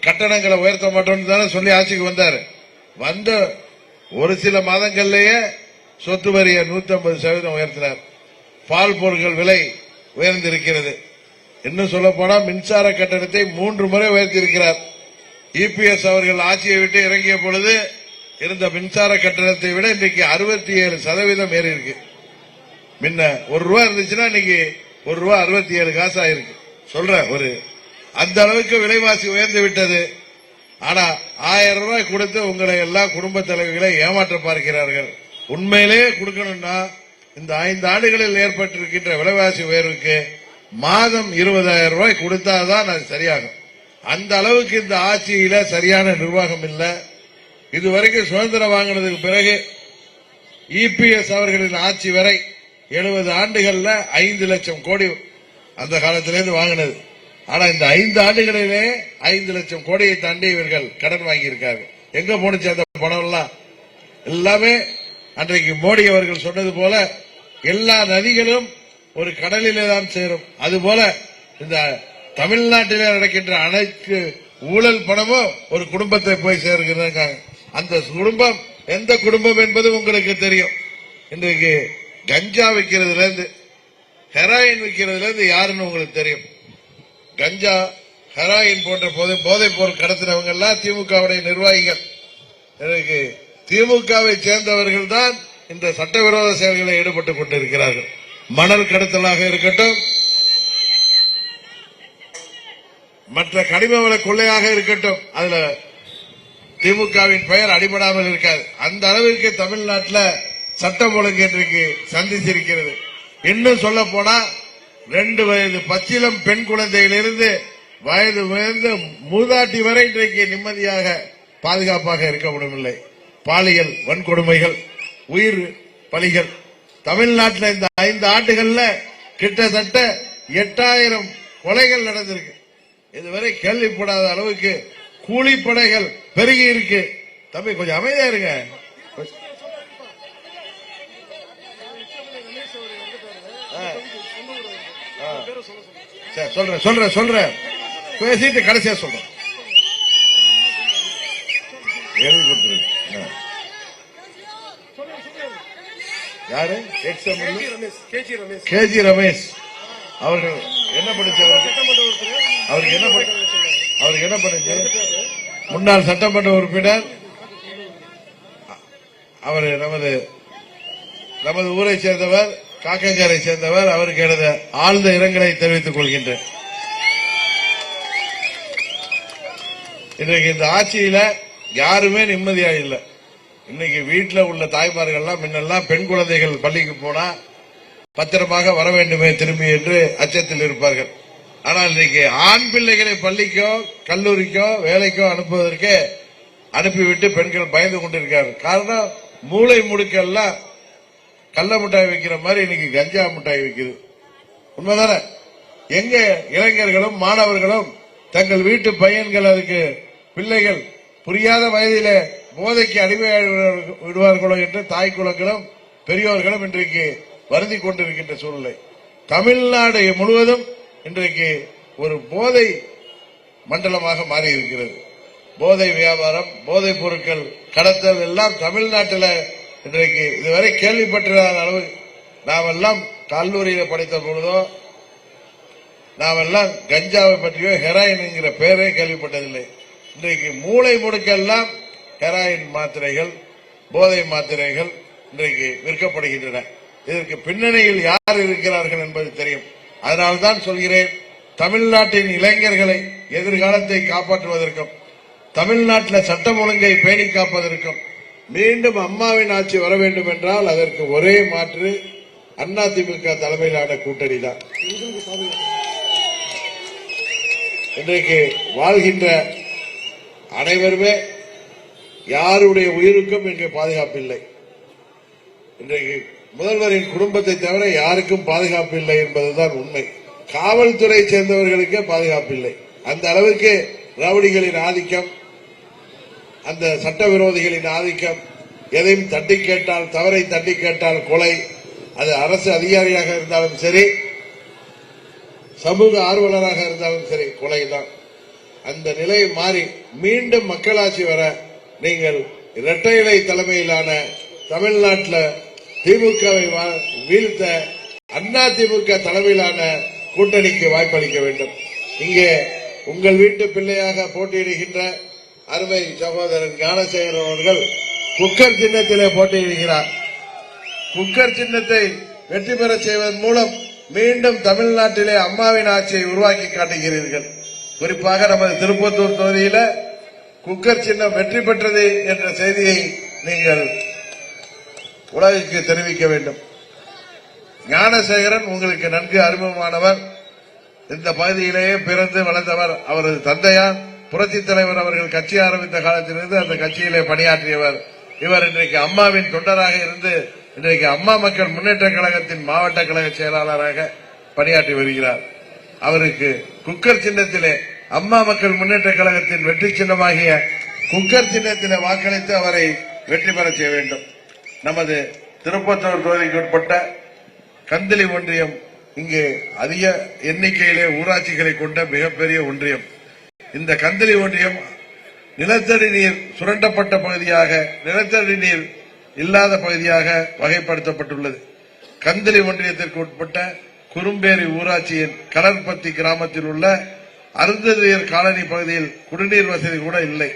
கட்டணங்களை உயர்த்த மாட்டோம் தானே சொல்லி ஆட்சிக்கு வந்தாரு. வந்த ஒரு சில மாதங்கள்லயே சொத்து வரியை 150% உயர்த்தினார். பால் பொருட்கள் விலை உயர்ந்திருக்கிறது. இன்னும் சொல்ல போனா மின்சார கட்டணத்தை 3 முறை உயர்த்தியிருக்கிறார். இபிஎஸ் அவர்கள் ஆட்சியை விட்டு இறங்கிய பொழுது இருந்த மின்சார கட்டணத்தை விட இன்றைக்கு 67% ஏறி இருக்கு. முன்ன ₹1 இருந்துச்சுன்னா இன்னைக்கு ₹1.67 ஆயிருக்கு. சொல்ற அந்த அளவுக்கு விலைவாசி உயர்ந்து விட்டது. ஆனா 1000 ரூபாய் கொடுத்து உங்களை எல்லா குடும்ப தலைவிகளை ஏமாற்ற பார்க்கிறார்கள். உண்மையிலே கொடுக்கணும்னா இந்த 5 ஆண்டுகளில் ஏற்பட்டிருக்கின்ற விலைவாசி உயர்வுக்கு மாதம் 20,000 ரூபாய் கொடுத்தாதான் அது சரியாகும். அந்த அளவுக்கு இந்த ஆட்சியில சரியான நிர்வாகம் இல்ல. இதுவரைக்கும் சுதந்திரம் வாங்கினதுக்கு பிறகு இபிஎஸ் அவர்களின் ஆட்சி வரை 70 ஆண்டுகள்ல 5 லட்சம் கோடி அந்த காலத்திலிருந்து வாங்கினது. ஆனா இந்த 5 ஆண்டுகளிலே 5 லட்சம் கோடியை தாண்டி இவர்கள் கடன் வாங்கியிருக்காங்க. எங்க போனுச்சு அந்த பணம் எல்லாம்? எல்லாமே அன்றைக்கு மோடி அவர்கள் சொன்னது போல எல்லா நதிகளும் ஒரு கடலிலே தான் சேரும். அதுபோல இந்த தமிழ்நாட்டிலே நடக்கின்ற அனைத்து ஊழல் பணமும் ஒரு குடும்பத்தை போய் சேர்க்கிறாங்க. அந்த குடும்பம் எந்த குடும்பம் என்பது உங்களுக்கு தெரியும். இன்றைக்கு கஞ்சா விற்கிறதுல இருந்து ஹெராயின் விற்கிறதுல இருந்து யாருன்னு உங்களுக்கு தெரியும். கஞ்சா, ஹெராயின் போன்ற போதைப் பொருள் கடத்தினவங்க எல்லாம் திமுகவுடைய நிர்வாகிகள். எனக்கு திமுகவை சேர்ந்தவர்கள் தான் இந்த சட்டவிரோத செயல்களில் ஈடுபட்டுக் கொண்டிருக்கிறார்கள். மணல் கடத்தலாக இருக்கட்டும், மற்ற கனிம வள கொள்ளையாக இருக்கட்டும், அதுல திமுகவின் பெயர் அடிபடாமல் இருக்காது. அந்த அளவிற்கு தமிழ்நாட்டில் சட்டம் ஒழுங்கு இன்றைக்கு சந்திச்சிருக்கிறது. இன்னும் சொல்ல போனா 2 வயது பச்சிலம் பெண் குழந்தையிலிருந்து வயது உயர்ந்த மூதாட்டி வரை இன்றைக்கு நிம்மதியாக பாதுகாப்பாக இருக்க முடியவில்லை. பாலியல் வன்கொடுமைகள், உயிர் பலிகள் தமிழ்நாட்டில் இந்த 5 ஆண்டுகள்ல கிட்டத்தட்ட 8000 கொலைகள் நடந்திருக்கு. இதுவரை கேள்விப்படாத அளவுக்கு கூலிப்படைகள் பெருகி இருக்கு. தம்பி கொஞ்சம் அமைதியா இருங்க. சொல்றேன் பேசிட்டு கடைசியா சொல்றேன். எழுதி கொடுத்துருங்க. யாரு? கேஜி ரமேஷ் அவர்கள் என்ன படிச்சவர்? அவருக்கு என்ன பண்ணுச்சு? முன்னாள் சட்டமன்ற உறுப்பினர். அவர் நமது ஊரை சேர்ந்தவர், காக்கஞ்சாரை சேர்ந்தவர். அவருக்கு எனது ஆழ்ந்த இரங்கலை தெரிவித்துக் கொள்கின்றேன். இன்றைக்கு இந்த ஆட்சியில யாருமே நிம்மதியா இல்லை. இன்னைக்கு வீட்டில் உள்ள தாய்மார்கள்லாம் முன்னெல்லாம் பெண் குழந்தைகள் பள்ளிக்கு போனா பத்திரமாக வர வேண்டுமே திரும்பி என்று அச்சத்தில் இருப்பார்கள். ஆனால் இன்னைக்கு ஆண் பிள்ளைகளை பள்ளிக்கோ கல்லூரிக்கோ வேலைக்கோ அனுப்புவதற்கு அனுப்பிவிட்டு பெண்கள் பயந்து கொண்டிருக்கார்கள். காரணம், மூளை முடுக்கெல்லாம் கள்ள மிட்டாய் வைக்கிற மாதிரி இன்னைக்கு கஞ்சா மிட்டாய் வைக்குது. உண்மைதானே? எங்க இளைஞர்களும் மாணவர்களும் தங்கள் வீட்டு பையன்கள், அதுக்கு பிள்ளைகள் புரியாத வயதிலே போதைக்கு அடிமையாகி விடுவார்களோ என்று தாய் குலங்களும் பெரியோர்களும் இன்றைக்கு வருந்தி கொண்டிருக்கின்ற சூழ்நிலை. தமிழ்நாடு முழுவதும் இன்றைக்கு ஒரு போதை மண்டலமாக மாறி இருக்கிறது. போதை வியாபாரம், போதைப் பொருட்கள் கடத்தல் எல்லாம் தமிழ்நாட்டில் இன்றைக்கு இதுவரை கேள்விப்பட்டிராத அளவு. நாமெல்லாம் கல்லூரியில் படித்த பொழுதோ நாமெல்லாம் கஞ்சாவை பற்றியோ ஹெராயின் என்கிற பெயரே கேள்விப்பட்டதில்லை. இன்றைக்கு மூளை முடுக்கெல்லாம் ஹெராயின் மாத்திரைகள், போதை மாத்திரைகள் இன்றைக்கு விற்கப்படுகின்றன. இதற்கு பின்னணியில் யார் இருக்கிறார்கள் என்பது தெரியும். அதனால்தான் சொல்கிறேன், தமிழ்நாட்டின் இளைஞர்களை எதிர்காலத்தை காப்பாற்றுவதற்கும் தமிழ்நாட்டில் சட்டம் ஒழுங்கை பேணி காப்பதற்கும் மீண்டும் அம்மாவின் ஆட்சி வர வேண்டும் என்றால் அதற்கு ஒரே மாற்று அதிமுக தலைமையிலான கூட்டணி தான். இன்றைக்கு வாழ்கின்ற அனைவருமே யாருடைய உயிருக்கும் இங்கு பாதுகாப்பில்லை. இன்றைக்கு முதல்வரின் குடும்பத்தை தவிர யாருக்கும் பாதுகாப்பு இல்லை என்பதுதான் உண்மை. காவல்துறை சேர்ந்தவர்களுக்கே பாதுகாப்பில்லை. அந்த அளவுக்கு ரவுடிகளின் ஆதிக்கம், அந்த சட்டவிரோதிகளின் ஆதிக்கம், எதையும் தட்டி கேட்டால், தவறை தட்டி கேட்டால் கொலை, அது அரசு அதிகாரியாக இருந்தாலும் சரி, சமூக ஆர்வலராக இருந்தாலும் சரி, கொலைதான். அந்த நிலை மாறி மீண்டும் மக்களாட்சி வர நீங்கள் இரட்டை இலை தலைமையிலான தமிழ்நாட்டில் திமுகவை வீழ்த்த அதிமுக தலைமையிலான கூட்டணிக்கு வாய்ப்பளிக்க வேண்டும். இங்கே உங்கள் வீட்டு பிள்ளையாக போட்டியிடுகின்ற அருமை சகோதரன் ஞானசேகரன் அவர்கள் குக்கர் சின்னத்திலே போட்டியிடுகிறார். குக்கர் சின்னத்தை வெற்றி பெற செய்வதன் மூலம் மீண்டும் தமிழ்நாட்டிலே அம்மாவின் ஆட்சியை உருவாக்கி காட்டுகிறீர்கள். குறிப்பாக நமது திருப்பத்தூர் தொகுதியில் குக்கர் சின்னம் வெற்றி பெற்றது என்ற செய்தியை நீங்கள் உலகுக்கு தெரிவிக்க வேண்டும். ஞானசேகரன் உங்களுக்கு நன்கு அறிமுகமானவர். இந்த பகுதியிலேயே பிறந்து வளர்ந்தவர். அவரது தந்தையார் புரட்சித் தலைவர் அவர்கள் கட்சி ஆரம்பித்த காலத்திலிருந்து அந்த கட்சியிலே பணியாற்றியவர். இவர் இன்றைக்கு அம்மாவின் தொண்டராக இருந்து இன்றைக்கு அம்மா மக்கள் முன்னேற்ற கழகத்தின் மாவட்ட கழக செயலாளராக பணியாற்றி வருகிறார். அவருக்கு குக்கர் சின்னத்திலே அம்மா மக்கள் முன்னேற்ற கழகத்தின் வெற்றி சின்னமாகிய குக்கர் சின்னத்திலே வாக்களித்து அவரை வெற்றி பெற செய்ய வேண்டும். நமது திருப்பத்தூர் தொகுதிக்கு உட்பட்ட கந்திலி ஒன்றியம் இங்கே அதிக எண்ணிக்கையிலே ஊராட்சிகளை கொண்ட மிகப்பெரிய ஒன்றியம். இந்த கந்திலி ஒன்றியம் நிலத்தடி நீர் சுரண்டப்பட்ட பகுதியாக, நிலத்தடி நீர் இல்லாத பகுதியாக வகைப்படுத்தப்பட்டுள்ளது. கந்திலி ஒன்றியத்திற்கு உட்பட்ட குறும்பேரி ஊராட்சியின் கலர்பத்தி கிராமத்தில் உள்ள அருந்ததியர் காலனி பகுதியில் குடிநீர் வசதி கூட இல்லை.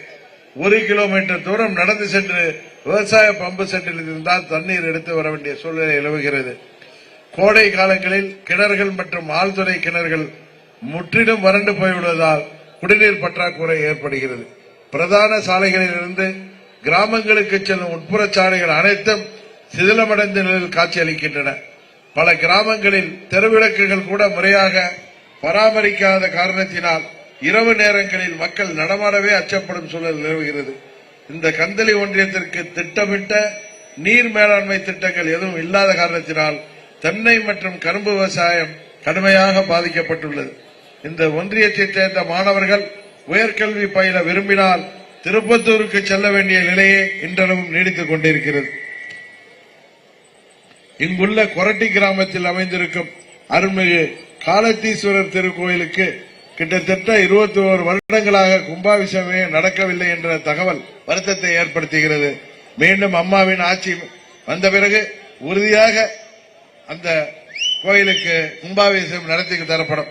1 கிலோமீட்டர் தூரம் நடந்து சென்று விவசாய பம்பு செட்டில் இருந்தால் தண்ணீர் எடுத்து வர வேண்டிய சூழ்நிலை நிலவுகிறது. கோடை காலங்களில் கிணறுகள் மற்றும் ஆழ்துறை கிணறுகள் முற்றிலும் வறண்டு போய்விடுவதால் குடிநீர் பற்றாக்குறை ஏற்படுகிறது. பிரதான சாலைகளில் இருந்து கிராமங்களுக்கு செல்லும் உட்புற சாலைகள் அனைத்தும் சிதிலமடைந்த நிலையில் காட்சியளிக்கின்றன. பல கிராமங்களில் தெருவிளக்குகள் கூட முறையாக பராமரிக்காத காரணத்தினால் இரவு நேரங்களில் மக்கள் நடமாடவே அச்சப்படும் சூழல் நிலவுகிறது. இந்த கந்தளி ஒன்றியத்திற்கு திட்டமிட்ட நீர் மேலாண்மை திட்டங்கள் எதுவும் இல்லாத காரணத்தினால் தென்னை மற்றும் கரும்பு விவசாயம் கடுமையாக பாதிக்கப்பட்டுள்ளது. இந்த ஒன்றியத்தைச் சேர்ந்த மாணவர்கள் உயர்கல்வி பயில விரும்பினால் திருப்பத்தூருக்கு செல்ல வேண்டிய நிலையே இன்றளவும் நீடித்துக் கொண்டிருக்கிறது. இங்குள்ள கொரட்டி கிராமத்தில் அமைந்திருக்கும் அருள்மிகு காலத்தீஸ்வரர் திருக்கோயிலுக்கு கிட்டத்தட்ட 21 வருடங்களாக கும்பாபிஷேகமே நடக்கவில்லை என்ற தகவல் வருத்தத்தை ஏற்படுத்துகிறது. மீண்டும் அம்மாவின் ஆட்சி வந்த பிறகு உறுதியாக அந்த கோயிலுக்கு கும்பாபிஷேகம் நடத்தி தரப்படும்.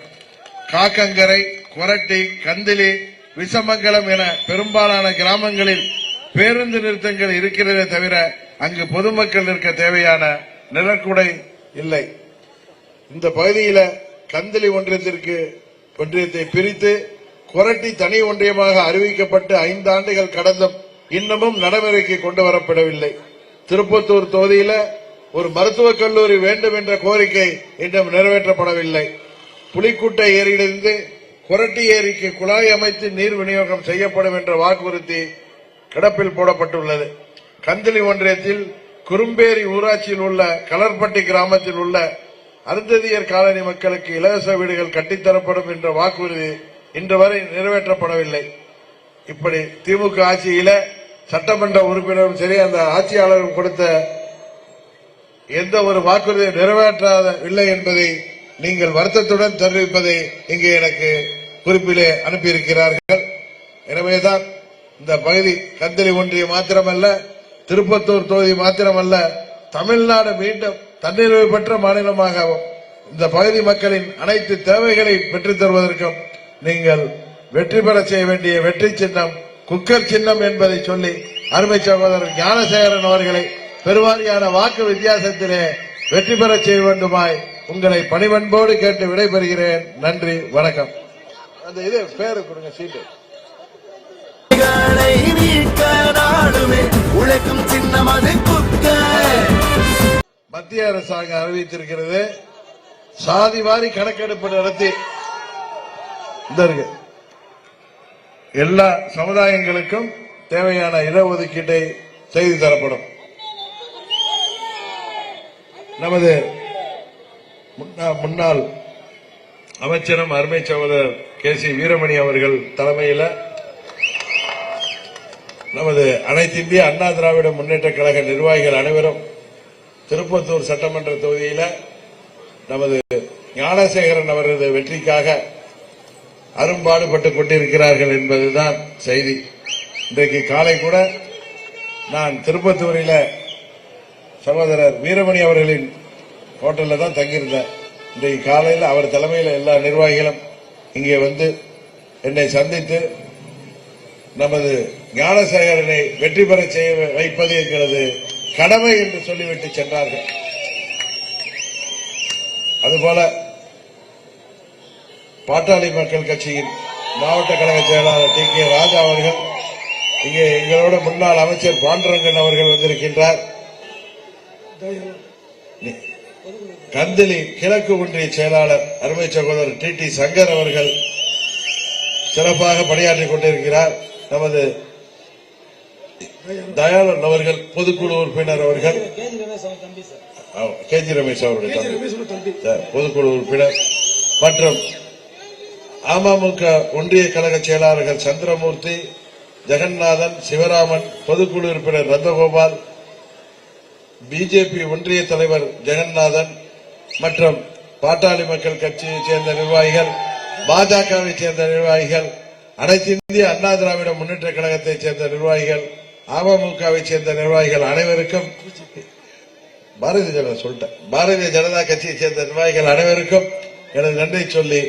காக்கங்கரை, கொரட்டி, கந்திலி, விசமங்கலம் என பெரும்பாலான கிராமங்களில் பேருந்து நிறுத்தங்கள் இருக்கிறதே தவிர அங்கு பொதுமக்கள் இருக்க தேவையான நிலக்குடை இல்லை. இந்த பகுதியில கந்திலி ஒன்றியத்தை பிரித்து கொரட்டி தனி ஒன்றியமாக அறிவிக்கப்பட்டு 5 ஆண்டுகள் கடந்தும் இன்னமும் நடைமுறைக்கு கொண்டு வரப்படவில்லை. திருப்பத்தூர் தொகுதியில ஒரு மருத்துவக் கல்லூரி வேண்டும் என்ற கோரிக்கை இன்னும் நிறைவேற்றப்படவில்லை. புலிக்குட்டை ஏரியிலிருந்து கொரட்டி ஏரிக்கு குழாய் அமைத்து நீர் விநியோகம் செய்யப்படும் என்ற வாக்குறுதி கிடப்பில் போடப்பட்டுள்ளது. கந்திலி ஒன்றியத்தில் குறும்பேரி ஊராட்சியில் உள்ள கலர்பட்டி கிராமத்தில் உள்ள அருந்ததியர் காலனி மக்களுக்கு இலவச வீடுகள் கட்டித்தரப்படும் என்ற வாக்குறுதி இன்று வரை நிறைவேற்றப்படவில்லை. இப்படி திமுக ஆட்சியில சட்டமன்ற உறுப்பினரும் சரி, அந்த ஆட்சியாளரும் கொடுத்த எந்த ஒரு வாக்குறுதியை நிறைவேற்றவில்லை என்பதை நீங்கள் வருத்தத்துடன் தெரிவிப்பதை இங்கே எனக்கு குறிப்பிலே அனுப்பியிருக்கிறார்கள். எனவேதான் இந்த பகுதி கந்திலி ஒன்றியம் மாத்திரமல்ல, திருப்பத்தூர் தொகுதி மாத்திரமல்ல, தமிழ்நாடு மீண்டும் தன்னிறைவு பெற்ற மாநிலமாகவும் இந்த பகுதி மக்களின் அனைத்து தேவைகளை பெற்றுத் தருவதற்கும் நீங்கள் வெற்றி பெற செய்ய வேண்டிய வெற்றி சின்னம் குக்கர் சின்னம் என்பதை சொல்லி அருமை சகோதரர் ஞானசேகரன் அவர்களை பெருவாரியான வாக்கு வித்தியாசத்திலே வெற்றி பெறச் செய்ய வேண்டுமாய் உங்களை பணிவன்போடு கேட்டு விடைபெறுகிறேன். நன்றி, வணக்கம். அந்த இது பேரு கொடுங்க, சீட்டு. உழைக்கும் சின்னம் அது குக்கர். மத்திய அரசாங்கம் அறிவித்திருக்கிறது, சாதி வாரி கணக்கெடுப்பு நடத்தி எல்லா சமுதாயங்களுக்கும் தேவையான இடஒதுக்கீட்டை செய்து தரப்படும். நமது முன்னாள் அமைச்சரும் அருமை சகோதரர் கே.சி. வீரமணி அவர்கள் தலைமையில் நமது அனைத்து இந்திய அண்ணா திராவிட முன்னேற்ற கழக நிர்வாகிகள் அனைவரும் திருப்பத்தூர் சட்டமன்ற தொகுதியில் நமது ஞானசேகரன் அவரது வெற்றிக்காக அரும்பாடுபட்டுக் கொண்டிருக்கிறார்கள் என்பதுதான் செய்தி. இன்றைக்கு காலை கூட நான் திருப்பத்தூரில் சகோதரர் வீரமணி அவர்களின் ஹோட்டலில் தான் தங்கியிருந்தேன். இன்றைக்கு காலையில் அவர் தலைமையில் எல்லா நிர்வாகிகளும் இங்கே வந்து என்னை சந்தித்து நமது ஞானசேகரனை வெற்றி பெற செய்ய வைப்பது எங்களது கடமை என்று சொல்லிவிட்டு சென்றார்கள். அதுபோல பாட்டாளி மக்கள் கட்சியின் மாவட்ட கழக செயலாளர் டி. கே. ராஜா அவர்கள் இங்கே எங்களோட முன்னாள் அமைச்சர் பாண்டுரங்கன் அவர்கள் வந்திருக்கின்றார். கந்தளி கிழக்கு ஒன்றிய செயலாளர் அருமை சகோதரர் டி. டி. சங்கர் அவர்கள் சிறப்பாக பணியாற்றிக் கொண்டிருக்கிறார். நமது தயாளன் அவர்கள் பொதுக்குழு உறுப்பினர் அவர்கள், கேஜி ரமேஷ் அவருடைய பொதுக்குழு உறுப்பினர் மற்றும் அமமுக ஒன்றிய கழக செயலாளர்கள் சந்திரமூர்த்தி, ஜெகநாதன், சிவராமன், பொதுக்குழு உறுப்பினர் நந்தகோபால், பிஜேபி ஒன்றிய தலைவர் ஜெகநாதன் மற்றும் பாட்டாளி மக்கள் கட்சியைச் சேர்ந்த நிர்வாகிகள், பாஜகவை சேர்ந்த நிர்வாகிகள், அனைத்து இந்திய அண்ணா திராவிட முன்னேற்ற கழகத்தைச் சேர்ந்த நிர்வாகிகள், அமமுகவை சேர்ந்த நிர்வாகிகள் அனைவருக்கும், பாரதிய ஜனதா கட்சியைச் சேர்ந்த நிர்வாகிகள் அனைவருக்கும் எனது நன்றி சொல்லி,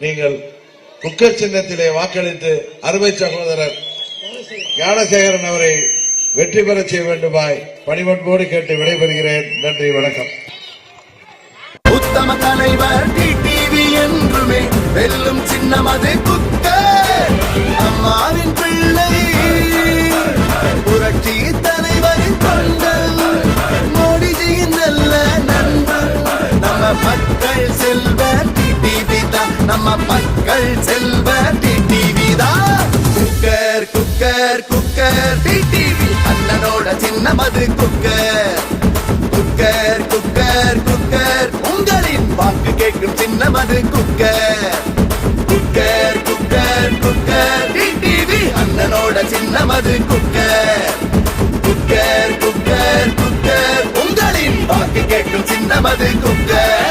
நீங்கள் குக்கர் சின்னத்திலே வாக்களித்து அருமை சகோதரர் ஞானசேகரன் அவரை வெற்றி பெற செய்ய வேண்டுமாய் பணிவன்போடு கேட்டு விடைபெறுகிறேன். நன்றி, வணக்கம். உத்தம தலைவர் டிடிவி என்றுமே வெல்லும் சின்னம் அது குக்கர். அம்மாவின் பிள்ளை புரட்சி தலைவரின் தொண்டன், மோடிஜியின் நல்ல நண்பன், நம்ம மக்கள் செல்வர் டிடிவி தான், நம்ம மக்கள் செல்வர் டிடிவி தான். குக்கர் குக்கர் குக்கர் டிடிவி அண்ணனோட சின்னம் அது குக்கர். குக்கர் குக்கர் குக்கர் உங்களின் வாக்கு கேட்கும் சின்னம் அது cooker. Cooker cooker cooker TTV அண்ணனோட சின்னம் அது குக்கர். குக்கர் குக்கர் குக்கர் உங்களின் வாக்கு கேட்கும் சின்னம் அது குக்கர்.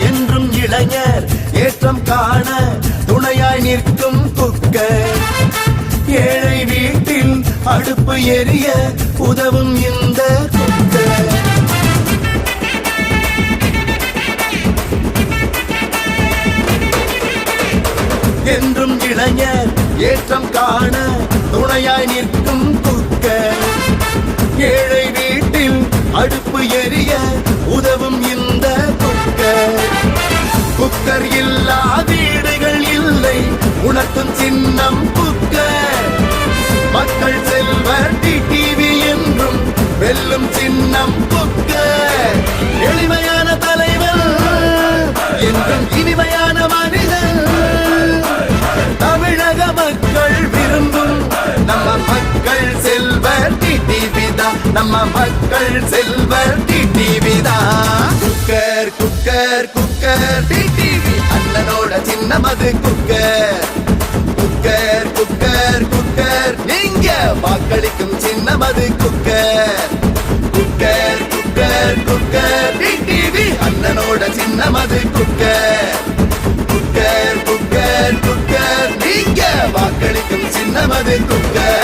என்றும் இளைஞர் ஏற்றம் காண துணையாய் நிற்கும் குக்கர். ஏழை வீட்டில் அடுப்பு எரிய உதவும் இந்த குக்கர். என்றும் இளைஞர் ஏற்றம் காண துணையாய் நிற்கும் குக்கர். ஏழை வீட்டில் அடுப்பு எரிய உதவும் இந்த குக்கர். குக்கர் இல்லா வீடுகள் இல்லை உணர்த்தும் சின்னம் குக்கர். மக்கள் செல்வர் டிடிவி என்றும் வெல்லும் சின்னம் குக்கர். எளிமையான தலைவர் என்றும் இனிமையான மனிதன், தமிழக மக்கள் விரும்பும் நம்ம மக்கள் செல்வர் டிடிவி தான், நம்ம மக்கள் செல்வர் டிடிவி தான். குக்கர் குக்கர் குக்கர் டிடிவி அண்ணனோட சின்னம் அது குக்கர். குக்கர் குக்கர் குக்கர் நீங்க வாக்களிக்கும் சின்னம் அது cooker cooker cooker cooker TTV அண்ணனோட சின்னம் அது குக்கர் குக்கர் குக்கர் குக்கர் நீங்க வாக்களிக்கும் சின்னம் அது குக்கர்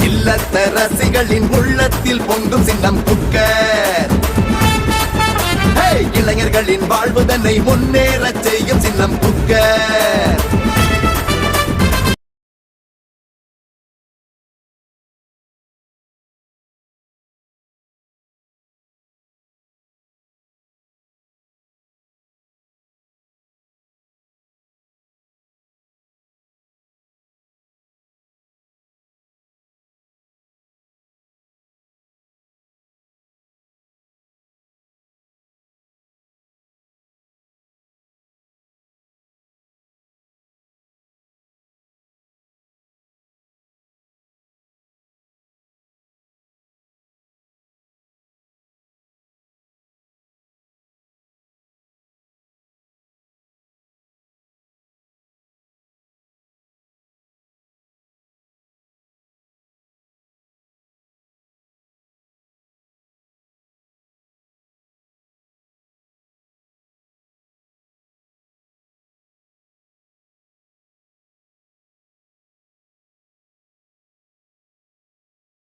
இல்லத்தரசிகளின் உள்ளத்தில் பொங்கும் சின்னம் குக்கர் இளைஞர்களின் வாழ்வு தன்னை முன்னேறச் செய்யும் சின்னம் குக்கர்